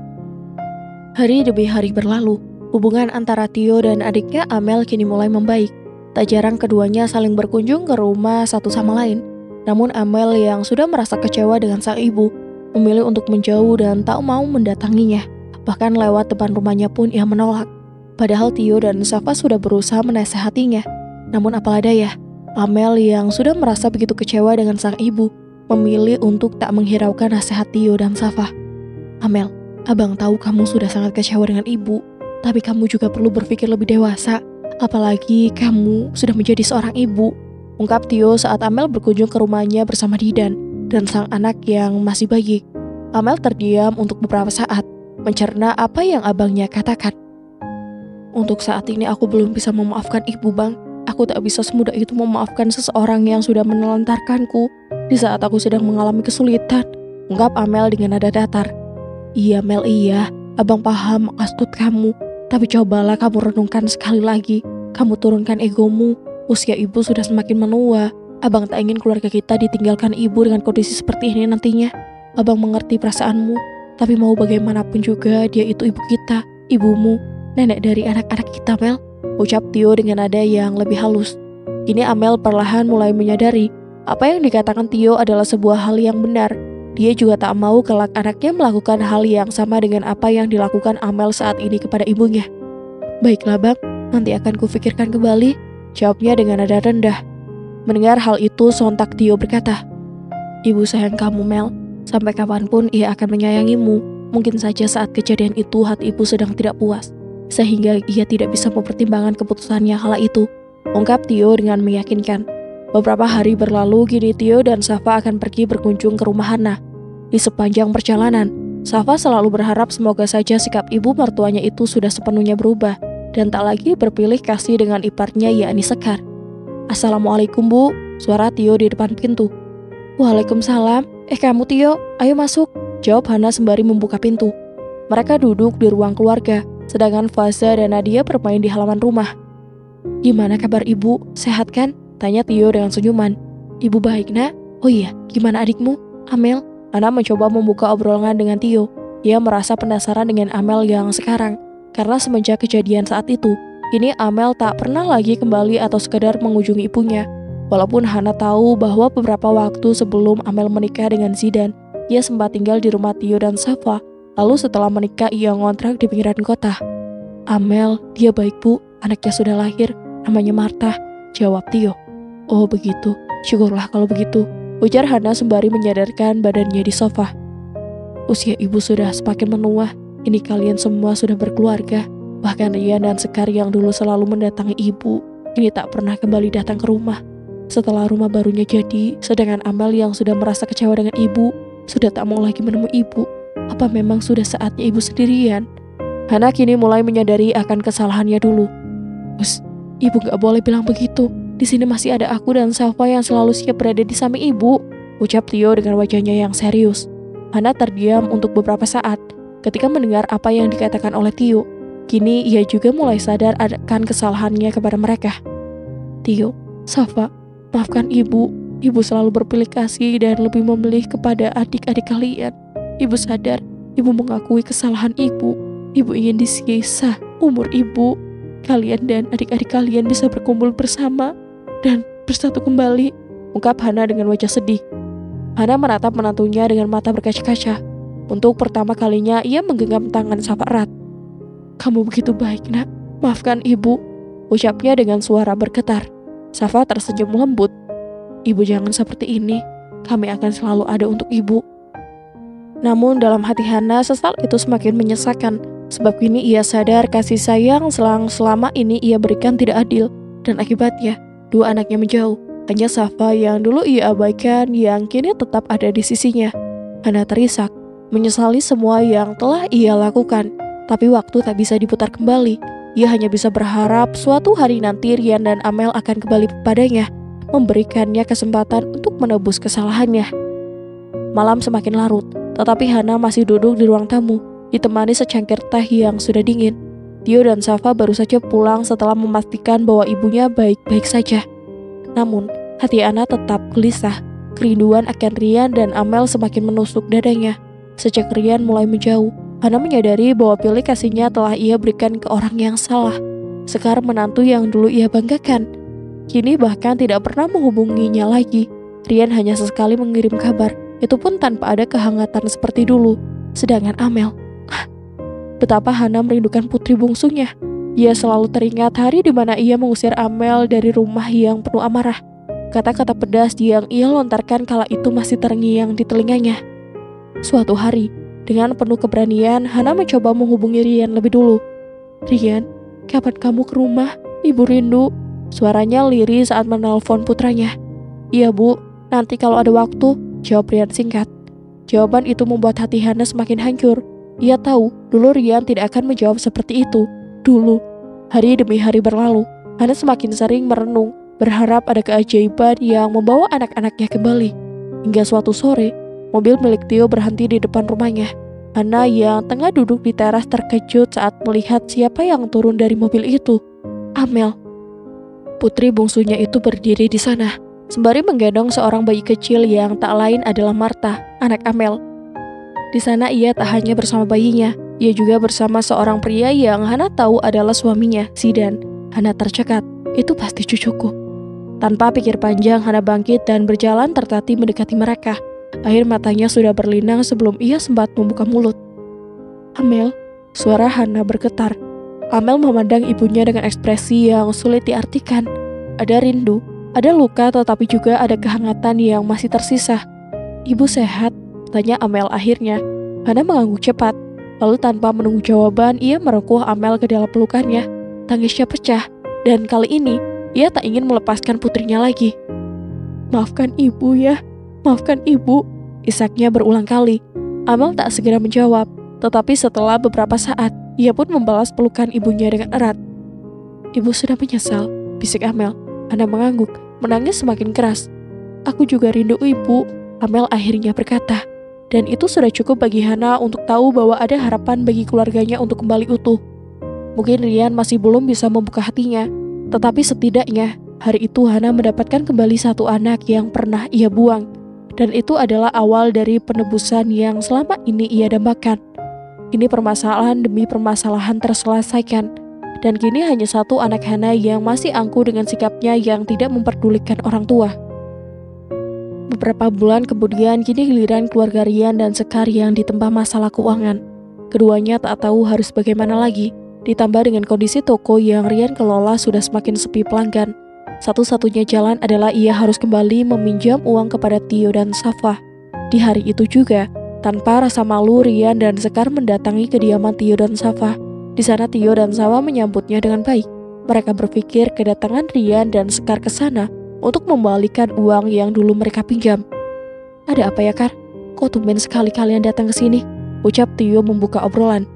Hari demi hari berlalu. Hubungan antara Tio dan adiknya Amel kini mulai membaik. Tak jarang keduanya saling berkunjung ke rumah satu sama lain. Namun Amel yang sudah merasa kecewa dengan sang ibu, memilih untuk menjauh dan tak mau mendatanginya. Bahkan lewat depan rumahnya pun ia menolak. Padahal Tio dan Safa sudah berusaha menasehatinya. Namun apalah daya, Amel yang sudah merasa begitu kecewa dengan sang ibu, memilih untuk tak menghiraukan nasihat Tio dan Safa. Amel, abang tahu kamu sudah sangat kecewa dengan ibu. Tapi kamu juga perlu berpikir lebih dewasa, apalagi kamu sudah menjadi seorang ibu, ungkap Tio saat Amel berkunjung ke rumahnya bersama Didan dan sang anak yang masih bayi. Amel terdiam untuk beberapa saat, mencerna apa yang abangnya katakan. Untuk saat ini aku belum bisa memaafkan ibu bang. Aku tak bisa semudah itu memaafkan seseorang yang sudah menelantarkanku di saat aku sedang mengalami kesulitan, ungkap Amel dengan nada datar. Iya Mel, iya, abang paham maksud kamu. Tapi cobalah kamu renungkan sekali lagi. Kamu turunkan egomu. Usia ibu sudah semakin menua. Abang tak ingin keluarga kita ditinggalkan ibu dengan kondisi seperti ini nantinya. Abang mengerti perasaanmu, tapi mau bagaimanapun juga dia itu ibu kita, ibumu, nenek dari anak-anak kita, Mel. Ucap Tio dengan nada yang lebih halus. Kini Amel perlahan mulai menyadari apa yang dikatakan Tio adalah sebuah hal yang benar. Dia juga tak mau kelak anaknya melakukan hal yang sama dengan apa yang dilakukan Amel saat ini kepada ibunya. Baiklah bang, nanti akan kufikirkan kembali, jawabnya dengan nada rendah. Mendengar hal itu, sontak Tio berkata, "Ibu sayang kamu, Mel. Sampai kapanpun ia akan menyayangimu. Mungkin saja saat kejadian itu hati ibu sedang tidak puas, sehingga ia tidak bisa mempertimbangkan keputusannya kala itu," ungkap Tio dengan meyakinkan. Beberapa hari berlalu, kini Tio dan Safa akan pergi berkunjung ke rumah Hana. Di sepanjang perjalanan, Safa selalu berharap semoga saja sikap ibu mertuanya itu sudah sepenuhnya berubah, dan tak lagi berpilih kasih dengan iparnya yakni Sekar. "Assalamualaikum bu," suara Tio di depan pintu. "Waalaikumsalam, kamu Tio, ayo masuk," jawab Hana sembari membuka pintu. Mereka duduk di ruang keluarga, sedangkan Faza dan Nadia bermain di halaman rumah. "Gimana kabar ibu, sehat kan?" tanya Tio dengan senyuman. "Ibu baik nak, oh iya, gimana adikmu, Amel?" Hana mencoba membuka obrolan dengan Tio. Dia merasa penasaran dengan Amel yang sekarang, karena semenjak kejadian saat itu, kini Amel tak pernah lagi kembali atau sekadar mengunjungi ibunya. Walaupun Hana tahu bahwa beberapa waktu sebelum Amel menikah dengan Zidan, ia sempat tinggal di rumah Tio dan Safa. Lalu setelah menikah ia ngontrak di pinggiran kota. "Amel, dia baik bu, anaknya sudah lahir, namanya Marta," jawab Tio. "Oh begitu, syukurlah kalau begitu," ujar Hana sembari menyadarkan badannya di sofa. "Usia ibu sudah semakin menua, ini kalian semua sudah berkeluarga. Bahkan Rian dan Sekar yang dulu selalu mendatangi ibu, ini tak pernah kembali datang ke rumah. Setelah rumah barunya jadi, sedangkan Amel yang sudah merasa kecewa dengan ibu, sudah tak mau lagi menemui ibu. Apa memang sudah saatnya ibu sendirian?" Hana kini mulai menyadari akan kesalahannya dulu. "Us, ibu gak boleh bilang begitu. Di sini masih ada aku dan Safa yang selalu siap berada di samping ibu," ucap Tio dengan wajahnya yang serius. Hana terdiam untuk beberapa saat ketika mendengar apa yang dikatakan oleh Tio. Kini ia juga mulai sadar akan kesalahannya kepada mereka. "Tio, Safa, maafkan ibu. Ibu selalu berpilih kasih dan lebih memilih kepada adik-adik kalian. Ibu sadar, ibu mengakui kesalahan ibu. Ibu ingin di sisa umur ibu, kalian dan adik-adik kalian bisa berkumpul bersama dan bersatu kembali," ungkap Hana dengan wajah sedih. Hana menatap menantunya dengan mata berkaca-kaca. Untuk pertama kalinya ia menggenggam tangan Safa erat. "Kamu begitu baik nak, maafkan ibu," ucapnya dengan suara bergetar. Safa tersenyum lembut. "Ibu jangan seperti ini, kami akan selalu ada untuk ibu." Namun dalam hati Hana sesal itu semakin menyesakan, sebab kini ia sadar kasih sayang selama ini ia berikan tidak adil, dan akibatnya dua anaknya menjauh. Hanya Safa yang dulu ia abaikan yang kini tetap ada di sisinya. Hana terisak, menyesali semua yang telah ia lakukan. Tapi waktu tak bisa diputar kembali. Ia hanya bisa berharap suatu hari nanti Rian dan Amel akan kembali kepadanya, memberikannya kesempatan untuk menebus kesalahannya. Malam semakin larut, tetapi Hana masih duduk di ruang tamu, ditemani secangkir teh yang sudah dingin. Tio dan Safa baru saja pulang setelah memastikan bahwa ibunya baik-baik saja. Namun, hati Hana tetap gelisah. Kerinduan akan Rian dan Amel semakin menusuk dadanya. Sejak Rian mulai menjauh, Hana menyadari bahwa pilih kasihnya telah ia berikan ke orang yang salah. Sekar menantu yang dulu ia banggakan, kini bahkan tidak pernah menghubunginya lagi. Rian hanya sesekali mengirim kabar, itu pun tanpa ada kehangatan seperti dulu. Sedangkan Amel, betapa Hana merindukan putri bungsunya. Ia selalu teringat hari di mana ia mengusir Amel dari rumah yang penuh amarah. Kata-kata pedas yang ia lontarkan kala itu masih terngiang di telinganya. Suatu hari, dengan penuh keberanian, Hana mencoba menghubungi Rian lebih dulu. "Rian, kapan kamu ke rumah? Ibu rindu," suaranya lirih saat menelpon putranya. "Iya bu, nanti kalau ada waktu," jawab Rian singkat. Jawaban itu membuat hati Hana semakin hancur. Ia tahu dulu Rian tidak akan menjawab seperti itu. Dulu, hari demi hari berlalu, Hana semakin sering merenung, berharap ada keajaiban yang membawa anak-anaknya kembali. Hingga suatu sore, mobil milik Tio berhenti di depan rumahnya. Hana yang tengah duduk di teras terkejut saat melihat siapa yang turun dari mobil itu. Amel. Putri bungsunya itu berdiri di sana. sembari menggendong seorang bayi kecil yang tak lain adalah Martha, anak Amel. Di sana ia tak hanya bersama bayinya, ia juga bersama seorang pria yang Hana tahu adalah suaminya, Zidan. Hana tercekat, itu pasti cucuku. Tanpa pikir panjang, Hana bangkit dan berjalan tertatih mendekati mereka. Air matanya sudah berlinang sebelum ia sempat membuka mulut. Amel, suara Hana bergetar. Amel memandang ibunya dengan ekspresi yang sulit diartikan. Ada rindu, ada luka, tetapi juga ada kehangatan yang masih tersisa. Ibu sehat? Tanya Amel akhirnya. Hana mengangguk cepat. Lalu tanpa menunggu jawaban, ia merengkuh Amel ke dalam pelukannya. Tangisnya pecah, dan kali ini ia tak ingin melepaskan putrinya lagi. Maafkan ibu ya, maafkan ibu, isaknya berulang kali. Amel tak segera menjawab, tetapi setelah beberapa saat, ia pun membalas pelukan ibunya dengan erat. Ibu sudah menyesal, bisik Amel. Hana mengangguk, menangis semakin keras. Aku juga rindu ibu, Amel akhirnya berkata. Dan itu sudah cukup bagi Hana untuk tahu bahwa ada harapan bagi keluarganya untuk kembali utuh. Mungkin Rian masih belum bisa membuka hatinya, tetapi setidaknya hari itu Hana mendapatkan kembali satu anak yang pernah ia buang. Dan itu adalah awal dari penebusan yang selama ini ia dambakan. Kini permasalahan demi permasalahan terselesaikan. Dan kini hanya satu anak Hana yang masih angkuh dengan sikapnya yang tidak memperdulikan orang tua. Beberapa bulan kemudian, kini giliran keluarga Rian dan Sekar yang ditempa masalah keuangan. Keduanya tak tahu harus bagaimana lagi, ditambah dengan kondisi toko yang Rian kelola sudah semakin sepi pelanggan. Satu-satunya jalan adalah ia harus kembali meminjam uang kepada Tio dan Safa. Di hari itu juga, tanpa rasa malu, Rian dan Sekar mendatangi kediaman Tio dan Safa. Di sana Tio dan Safa menyambutnya dengan baik. Mereka berpikir kedatangan Rian dan Sekar ke sana untuk membalikan uang yang dulu mereka pinjam. Ada apa ya, Kar? Kok tumben sekali kalian datang ke sini? Ucap Tio membuka obrolan.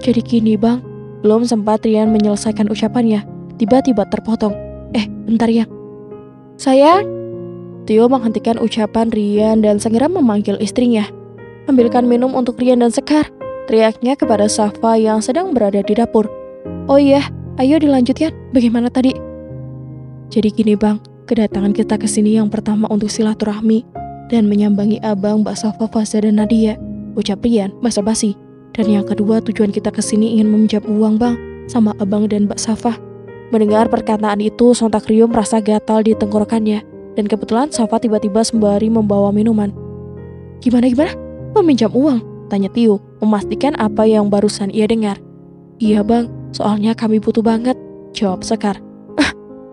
Jadi gini, Bang. Belum sempat Rian menyelesaikan ucapannya, tiba-tiba terpotong. Bentar ya. Sayang. Tio menghentikan ucapan Rian dan segera memanggil istrinya. Ambilkan minum untuk Rian dan Sekar, teriaknya kepada Safa yang sedang berada di dapur. Oh iya, ayo dilanjutkan. Bagaimana tadi? Jadi gini, Bang. Kedatangan kita ke sini yang pertama untuk silaturahmi dan menyambangi abang, Mbak Safa, Faza, dan Nadia, ucap Rian basa-basi. Dan yang kedua, tujuan kita ke sini ingin meminjam uang, Bang, sama abang dan Mbak Safa. Mendengar perkataan itu, sontak Rio merasa gatal di tenggorokannya, dan kebetulan Safa tiba-tiba sembari membawa minuman. Gimana? Meminjam uang? Tanya Tio, memastikan apa yang barusan ia dengar. Iya, Bang, soalnya kami butuh banget, jawab Sekar.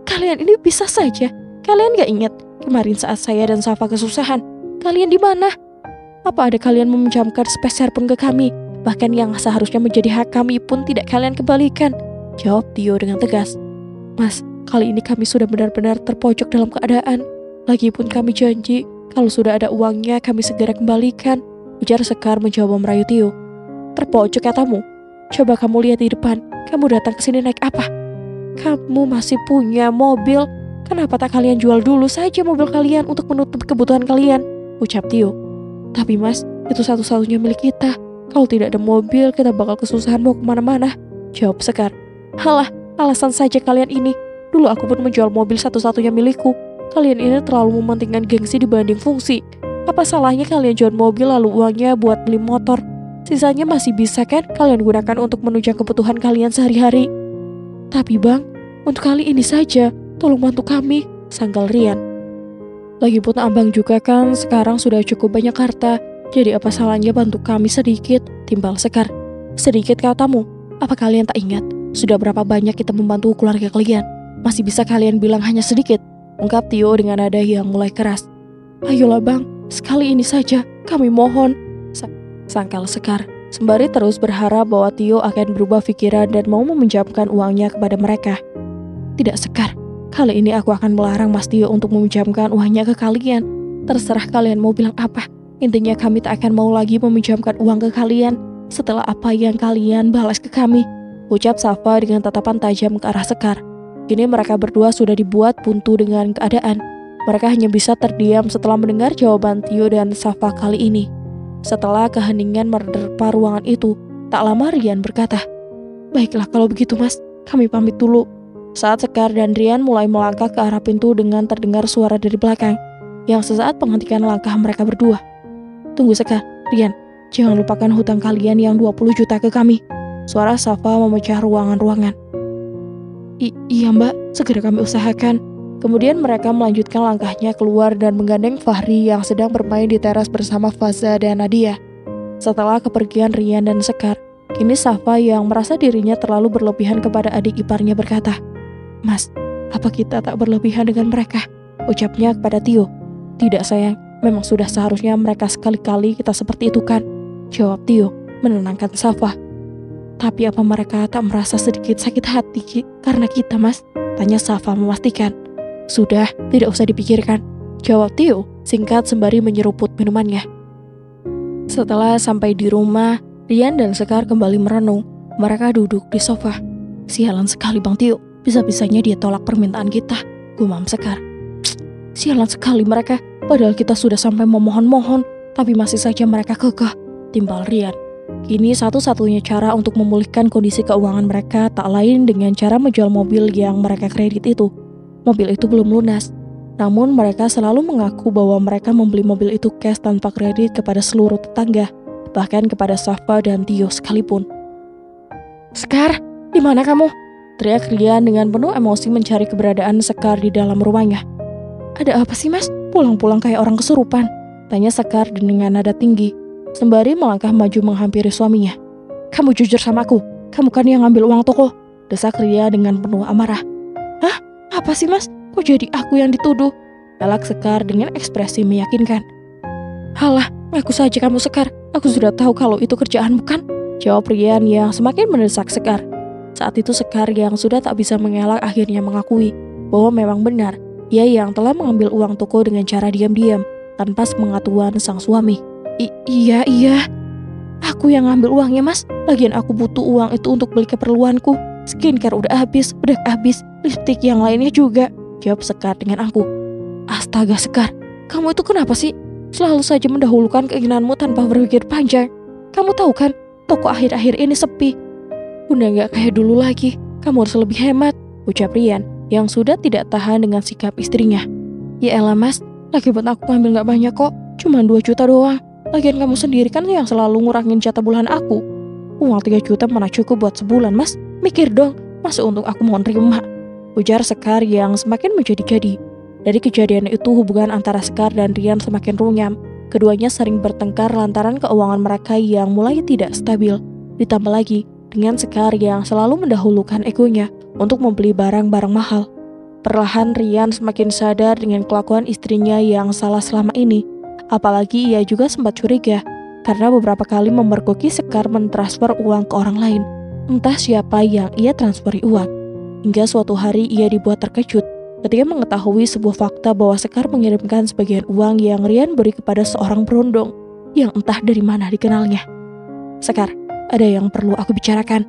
Kalian ini bisa saja. Kalian gak ingat kemarin saat saya dan Safa kesusahan? Kalian di mana? Apa ada kalian meminjamkan sepeser pun ke kami? Bahkan yang seharusnya menjadi hak kami pun tidak kalian kembalikan, jawab Tio dengan tegas. Mas, kali ini kami sudah benar-benar terpojok dalam keadaan. Lagipun kami janji, kalau sudah ada uangnya kami segera kembalikan, ujar Sekar mencoba merayu Tio. Terpojok katamu? Coba kamu lihat di depan, kamu datang ke sini naik apa? Kamu masih punya mobil, kenapa tak kalian jual dulu saja mobil kalian untuk menutup kebutuhan kalian, ucap Tio. Tapi Mas, itu satu-satunya milik kita. Kalau tidak ada mobil, kita bakal kesusahan mau kemana-mana, jawab Sekar. Halah, alasan saja kalian ini. Dulu aku pun menjual mobil satu-satunya milikku. Kalian ini terlalu mementingkan gengsi dibanding fungsi. Apa salahnya kalian jual mobil lalu uangnya buat beli motor? Sisanya masih bisa kan kalian gunakan untuk menunjang kebutuhan kalian sehari-hari. Tapi Bang, untuk kali ini saja, tolong bantu kami, sangkal Rian. Lagipun abang juga kan sekarang sudah cukup banyak harta, jadi apa salahnya bantu kami sedikit, timbal Sekar. Sedikit katamu? Apa kalian tak ingat? Sudah berapa banyak kita membantu keluarga kalian? Masih bisa kalian bilang hanya sedikit? Ungkap Tio dengan nada yang mulai keras. Ayolah Bang, sekali ini saja, kami mohon, sangkal Sekar, sembari terus berharap bahwa Tio akan berubah pikiran dan mau meminjamkan uangnya kepada mereka. Tidak Sekar, kali ini aku akan melarang Mas Tio untuk meminjamkan uangnya ke kalian. Terserah kalian mau bilang apa, intinya kami tak akan mau lagi meminjamkan uang ke kalian setelah apa yang kalian balas ke kami, ucap Safa dengan tatapan tajam ke arah Sekar. Kini mereka berdua sudah dibuat buntu dengan keadaan. Mereka hanya bisa terdiam setelah mendengar jawaban Tio dan Safa kali ini. Setelah keheningan menerpa ruangan itu, tak lama Rian berkata, Baiklah kalau begitu Mas, kami pamit dulu. saat Sekar dan Rian mulai melangkah ke arah pintu dengan terdengar suara dari belakang, yang sesaat menghentikan langkah mereka berdua. "Tunggu Sekar, Rian, jangan lupakan hutang kalian yang 20 juta ke kami." Suara Safa memecah ruangan-ruangan. Iya mbak, segera kami usahakan." Kemudian mereka melanjutkan langkahnya keluar dan menggandeng Fahri yang sedang bermain di teras bersama Faza dan Nadia. Setelah kepergian Rian dan Sekar, kini Safa yang merasa dirinya terlalu berlebihan kepada adik iparnya berkata, "Mas, apa kita tak berlebihan dengan mereka?" Ucapnya kepada Tio. "Tidak sayang, memang sudah seharusnya mereka sekali-kali kita seperti itu kan?" Jawab Tio, menenangkan Safa. "Tapi apa mereka tak merasa sedikit sakit hati karena kita, Mas?" Tanya Safa memastikan. "Sudah, tidak usah dipikirkan," jawab Tio singkat sembari menyeruput minumannya. Setelah sampai di rumah, Rian dan Sekar kembali merenung. Mereka duduk di sofa. "Sialan sekali Bang Tio, bisa-bisanya dia tolak permintaan kita," gumam Sekar. "Sialan sekali mereka, padahal kita sudah sampai memohon-mohon, tapi masih saja mereka kekeh," timbal Rian. Kini satu-satunya cara untuk memulihkan kondisi keuangan mereka tak lain dengan cara menjual mobil yang mereka kredit itu. Mobil itu belum lunas, namun mereka selalu mengaku bahwa mereka membeli mobil itu cash tanpa kredit kepada seluruh tetangga, bahkan kepada Safa dan Tio sekalipun. "Sekar, di mana kamu?" teriak Rian dengan penuh emosi mencari keberadaan Sekar di dalam rumahnya. "Ada apa sih mas? Pulang-pulang kayak orang kesurupan?" tanya Sekar dengan nada tinggi, sembari melangkah maju menghampiri suaminya. "Kamu jujur sama aku, kamu kan yang ngambil uang toko," desak Rian dengan penuh amarah. "Hah? Apa sih mas? Kok jadi aku yang dituduh?" Galak Sekar dengan ekspresi meyakinkan. "Halah, ngaku saja kamu Sekar, aku sudah tahu kalau itu kerjaan bukan?" jawab Rian yang semakin mendesak Sekar. Saat itu Sekar yang sudah tak bisa mengelak akhirnya mengakui bahwa memang benar, ia yang telah mengambil uang toko dengan cara diam-diam, tanpa sepengetahuan sang suami. Iya, aku yang ngambil uangnya mas, lagian aku butuh uang itu untuk beli keperluanku. Skincare udah habis, bedak habis, lipstik yang lainnya juga, jawab Sekar dengan angkuh. "Astaga Sekar, kamu itu kenapa sih? Selalu saja mendahulukan keinginanmu tanpa berpikir panjang. Kamu tahu kan, toko akhir-akhir ini sepi. Udah gak kayak dulu lagi, kamu harus lebih hemat," ucap Rian yang sudah tidak tahan dengan sikap istrinya. "Ya elah mas, lagi buat aku ngambil gak banyak kok, cuma 2 juta doang. Lagian kamu sendiri kan yang selalu ngurangin jatah bulan aku. Uang 3 juta mana cukup buat sebulan mas, mikir dong, masa untuk aku mau nerima," ujar Sekar yang semakin menjadi-jadi. Dari kejadian itu hubungan antara Sekar dan Rian semakin runyam. Keduanya sering bertengkar lantaran keuangan mereka yang mulai tidak stabil. Ditambah lagi dengan Sekar yang selalu mendahulukan egonya untuk membeli barang-barang mahal. Perlahan Rian semakin sadar dengan kelakuan istrinya yang salah selama ini. Apalagi ia juga sempat curiga karena beberapa kali memergoki Sekar mentransfer uang ke orang lain. Entah siapa yang ia transferi uang. Hingga suatu hari ia dibuat terkejut ketika mengetahui sebuah fakta bahwa Sekar mengirimkan sebagian uang yang Rian beri kepada seorang berondong yang entah dari mana dikenalnya. "Sekar, ada yang perlu aku bicarakan,"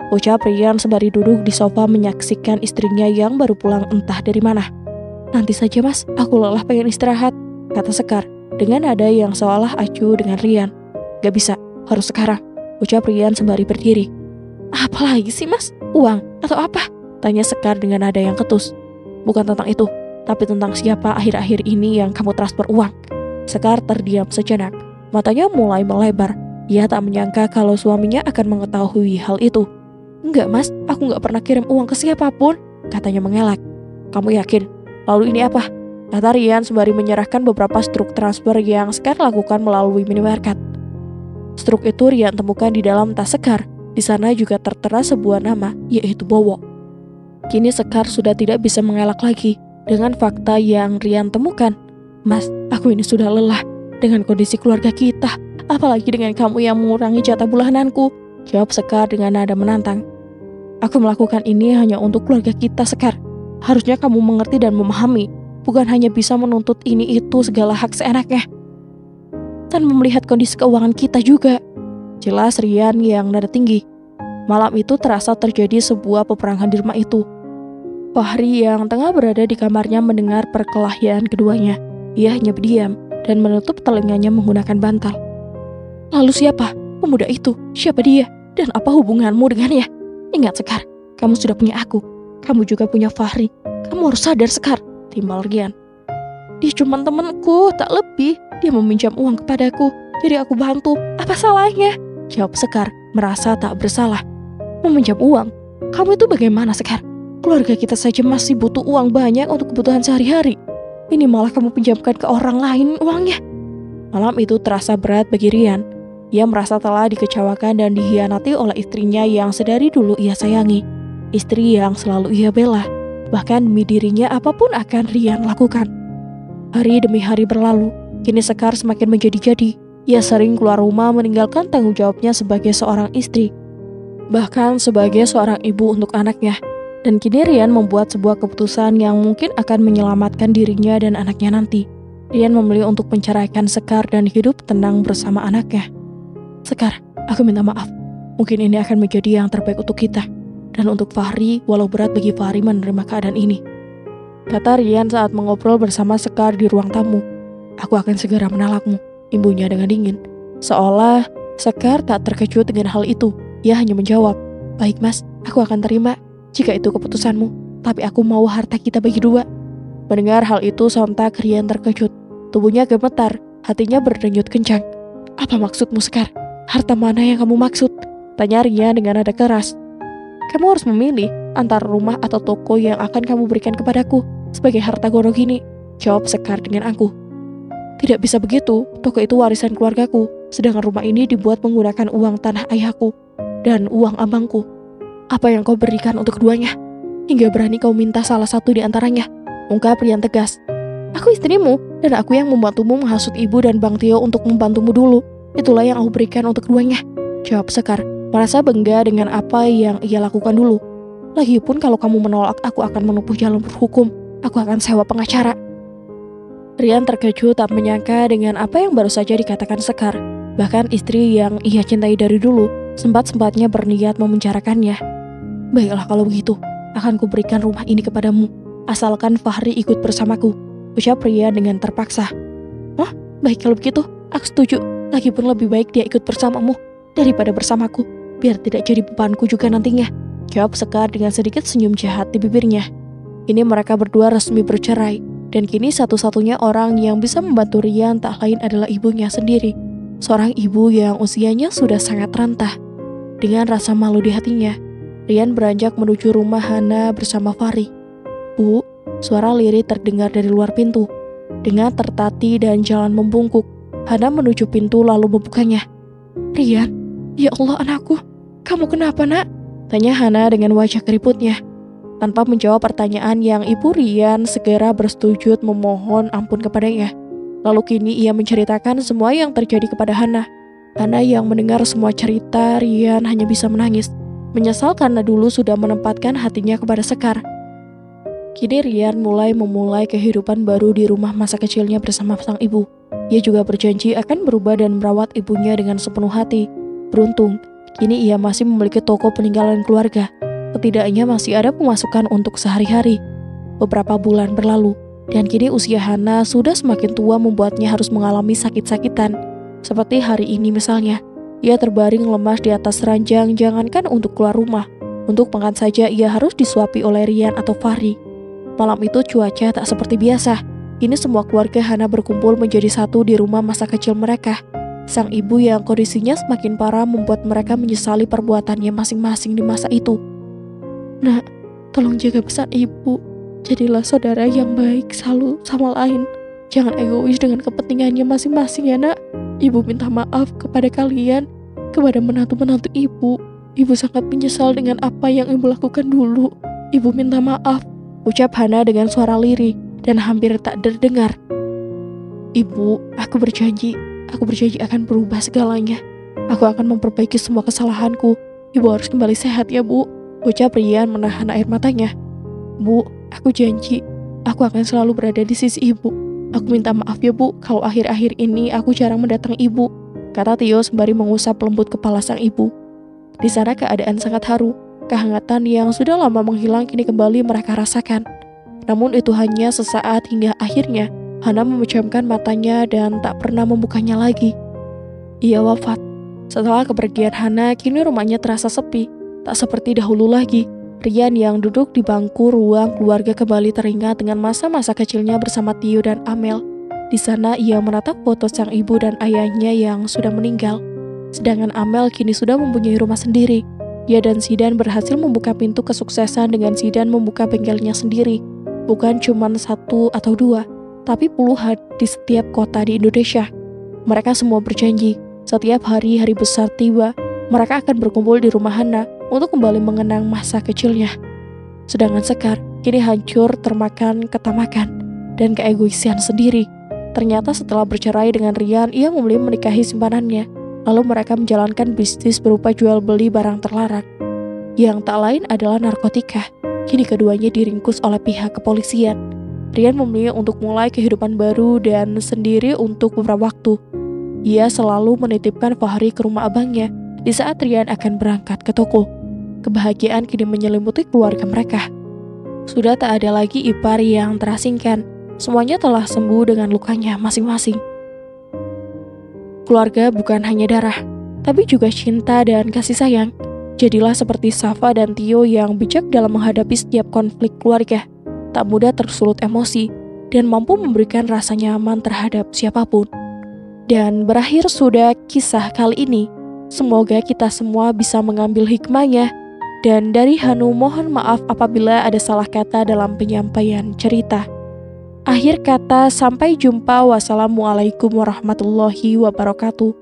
ucap Rian sembari duduk di sofa menyaksikan istrinya yang baru pulang entah dari mana. "Nanti saja mas, aku lelah pengen istirahat," kata Sekar dengan nada yang seolah acuh dengan Rian. "Gak bisa, harus sekarang," ucap Rian sembari berdiri. "Apa lagi sih mas? Uang atau apa?" tanya Sekar dengan nada yang ketus. "Bukan tentang itu, tapi tentang siapa akhir-akhir ini yang kamu transfer uang." Sekar terdiam sejenak, matanya mulai melebar. Ia tak menyangka kalau suaminya akan mengetahui hal itu. "Enggak mas, aku gak pernah kirim uang ke siapapun," katanya mengelak. "Kamu yakin? Lalu ini apa?" kata Rian sembari menyerahkan beberapa struk transfer yang Sekar lakukan melalui minimarket. Struk itu Rian temukan di dalam tas Sekar. Di sana juga tertera sebuah nama, yaitu Bowo. Kini Sekar sudah tidak bisa mengelak lagi dengan fakta yang Rian temukan. "Mas, aku ini sudah lelah dengan kondisi keluarga kita, apalagi dengan kamu yang mengurangi jatah bulananku," jawab Sekar dengan nada menantang. "Aku melakukan ini hanya untuk keluarga kita Sekar. Harusnya kamu mengerti dan memahami, bukan hanya bisa menuntut ini itu segala hak seenaknya. Dan melihat kondisi keuangan kita juga," jelas Rian yang nada tinggi. Malam itu terasa terjadi sebuah peperangan di rumah itu. Fahri yang tengah berada di kamarnya mendengar perkelahian keduanya. Ia hanya berdiam dan menutup telinganya menggunakan bantal. "Lalu siapa? Pemuda itu? Siapa dia? Dan apa hubunganmu dengannya? Ingat Sekar, kamu sudah punya aku. Kamu juga punya Fahri. Kamu harus sadar, Sekar, timbal Rian. Dia cuma temanku, tak lebih. Dia meminjam uang kepadaku, jadi aku bantu. Apa salahnya? Jawab Sekar, merasa tak bersalah. Meminjam uang? Kamu itu bagaimana, Sekar? Keluarga kita saja masih butuh uang banyak untuk kebutuhan sehari-hari. Ini malah kamu pinjamkan ke orang lain uangnya. Malam itu terasa berat bagi Rian. Ia merasa telah dikecewakan dan dikhianati oleh istrinya yang sedari dulu ia sayangi. Istri yang selalu ia bela. Bahkan demi dirinya apapun akan Rian lakukan. Hari demi hari berlalu. Kini Sekar semakin menjadi-jadi. Ia sering keluar rumah meninggalkan tanggung jawabnya sebagai seorang istri. Bahkan sebagai seorang ibu untuk anaknya. Dan kini Rian membuat sebuah keputusan yang mungkin akan menyelamatkan dirinya dan anaknya nanti. Rian memilih untuk menceraikan Sekar dan hidup tenang bersama anaknya. Sekar, aku minta maaf. Mungkin ini akan menjadi yang terbaik untuk kita. Dan untuk Fahri, walau berat bagi Fahri menerima keadaan ini. Kata Rian saat mengobrol bersama Sekar di ruang tamu. Aku akan segera menalakmu, imbunya dengan dingin. Seolah Sekar tak terkejut dengan hal itu. Ia hanya menjawab, baik mas, aku akan terima. Jika itu keputusanmu, tapi aku mau harta kita bagi dua. Mendengar hal itu sontak Rian terkejut. Tubuhnya gemetar, hatinya berdenyut kencang. Apa maksudmu, Sekar? Harta mana yang kamu maksud? Tanya Rian dengan nada keras. Kamu harus memilih antara rumah atau toko yang akan kamu berikan kepadaku sebagai harta gono gini, jawab Sekar dengan angkuh. Tidak bisa begitu, toko itu warisan keluargaku, sedangkan rumah ini dibuat menggunakan uang tanah ayahku dan uang abangku. Apa yang kau berikan untuk keduanya? Hingga berani kau minta salah satu di antaranya, ungkap Rian tegas. Aku istrimu, dan aku yang membantumu menghasut ibu dan Bang Tio untuk membantumu dulu. Itulah yang aku berikan untuk keduanya, jawab Sekar, merasa bangga dengan apa yang ia lakukan dulu. Lagipun kalau kamu menolak, aku akan menempuh jalur hukum. Aku akan sewa pengacara. Rian terkejut tak menyangka dengan apa yang baru saja dikatakan Sekar. Bahkan istri yang ia cintai dari dulu, sempat-sempatnya berniat memenjarakannya. Baiklah kalau begitu, akan kuberikan rumah ini kepadamu, asalkan Fahri ikut bersamaku, ucap Rian dengan terpaksa. Oh, baik kalau begitu, aku setuju. Lagipun lebih baik dia ikut bersamamu daripada bersamaku, biar tidak jadi bebanku juga nantinya, jawab Sekar dengan sedikit senyum jahat di bibirnya. Kini mereka berdua resmi bercerai, dan kini satu-satunya orang yang bisa membantu Rian tak lain adalah ibunya sendiri, seorang ibu yang usianya sudah sangat rentah. Dengan rasa malu di hatinya, Rian beranjak menuju rumah Hana bersama Fahri. Bu, suara Liri terdengar dari luar pintu. Dengan tertati dan jalan membungkuk, Hana menuju pintu lalu membukanya. Rian, ya Allah anakku, kamu kenapa nak? Tanya Hana dengan wajah keriputnya. Tanpa menjawab pertanyaan yang ibu Rian segera bersujud memohon ampun kepadanya. Lalu kini ia menceritakan semua yang terjadi kepada Hana. Hana yang mendengar semua cerita Rian hanya bisa menangis. Menyesal karena dulu sudah menempatkan hatinya kepada Sekar. Kini Rian memulai kehidupan baru di rumah masa kecilnya bersama sang ibu. Ia juga berjanji akan berubah dan merawat ibunya dengan sepenuh hati. Beruntung, kini ia masih memiliki toko peninggalan keluarga. Setidaknya masih ada pemasukan untuk sehari-hari. Beberapa bulan berlalu, dan kini usia Hana sudah semakin tua membuatnya harus mengalami sakit-sakitan. Seperti hari ini misalnya, ia terbaring lemas di atas ranjang jangankan untuk keluar rumah. Untuk makan saja ia harus disuapi oleh Rian atau Fahri. Malam itu cuaca tak seperti biasa. Kini semua keluarga Hana berkumpul menjadi satu di rumah masa kecil mereka. Sang ibu yang kondisinya semakin parah membuat mereka menyesali perbuatannya masing-masing di masa itu. Nak, tolong jaga pesan ibu. Jadilah saudara yang baik selalu sama lain. Jangan egois dengan kepentingannya masing-masing ya nak. Ibu minta maaf kepada kalian, kepada menantu-menantu ibu. Ibu sangat menyesal dengan apa yang ibu lakukan dulu. Ibu minta maaf, ucap Hana dengan suara lirih dan hampir tak terdengar. Ibu, aku berjanji akan berubah segalanya. Aku akan memperbaiki semua kesalahanku. Ibu harus kembali sehat ya bu, ucap Rian menahan air matanya. Bu, aku janji, aku akan selalu berada di sisi ibu. Aku minta maaf ya bu, kalau akhir-akhir ini aku jarang mendatangi ibu, kata Tio sembari mengusap lembut kepala sang ibu. Di sana keadaan sangat haru. Kehangatan yang sudah lama menghilang kini kembali mereka rasakan. Namun itu hanya sesaat hingga akhirnya Hana memejamkan matanya dan tak pernah membukanya lagi. Ia wafat. Setelah kepergian Hana, kini rumahnya terasa sepi. Tak seperti dahulu lagi. Rian yang duduk di bangku ruang keluarga kembali teringat dengan masa-masa kecilnya bersama Tio dan Amel. Di sana ia menatap foto sang ibu dan ayahnya yang sudah meninggal. Sedangkan Amel kini sudah mempunyai rumah sendiri. Ia dan Zidan berhasil membuka pintu kesuksesan dengan Zidan membuka bengkelnya sendiri. Bukan cuma 1 atau 2, tapi puluhan di setiap kota di Indonesia. Mereka semua berjanji, setiap hari besar tiba, mereka akan berkumpul di rumah Hana untuk kembali mengenang masa kecilnya. Sedangkan Sekar kini hancur termakan ketamakan dan keegoisan sendiri. Ternyata setelah bercerai dengan Rian, ia memilih menikahi simpanannya. Lalu mereka menjalankan bisnis berupa jual beli barang terlarang. Yang tak lain adalah narkotika. Kini keduanya diringkus oleh pihak kepolisian. Rian memilih untuk mulai kehidupan baru dan sendiri untuk beberapa waktu. Ia selalu menitipkan Fahri ke rumah abangnya di saat Rian akan berangkat ke toko. Kebahagiaan kini menyelimuti keluarga mereka. Sudah tak ada lagi ipar yang terasingkan. Semuanya telah sembuh dengan lukanya masing-masing. Keluarga bukan hanya darah, tapi juga cinta dan kasih sayang. Jadilah seperti Safa dan Tio yang bijak dalam menghadapi setiap konflik keluarga. Tak mudah tersulut emosi, dan mampu memberikan rasa nyaman terhadap siapapun. Dan berakhir sudah kisah kali ini. Semoga kita semua bisa mengambil hikmahnya. Dan dari Hanu mohon maaf apabila ada salah kata dalam penyampaian cerita. Akhir kata, sampai jumpa. Wassalamualaikum warahmatullahi wabarakatuh.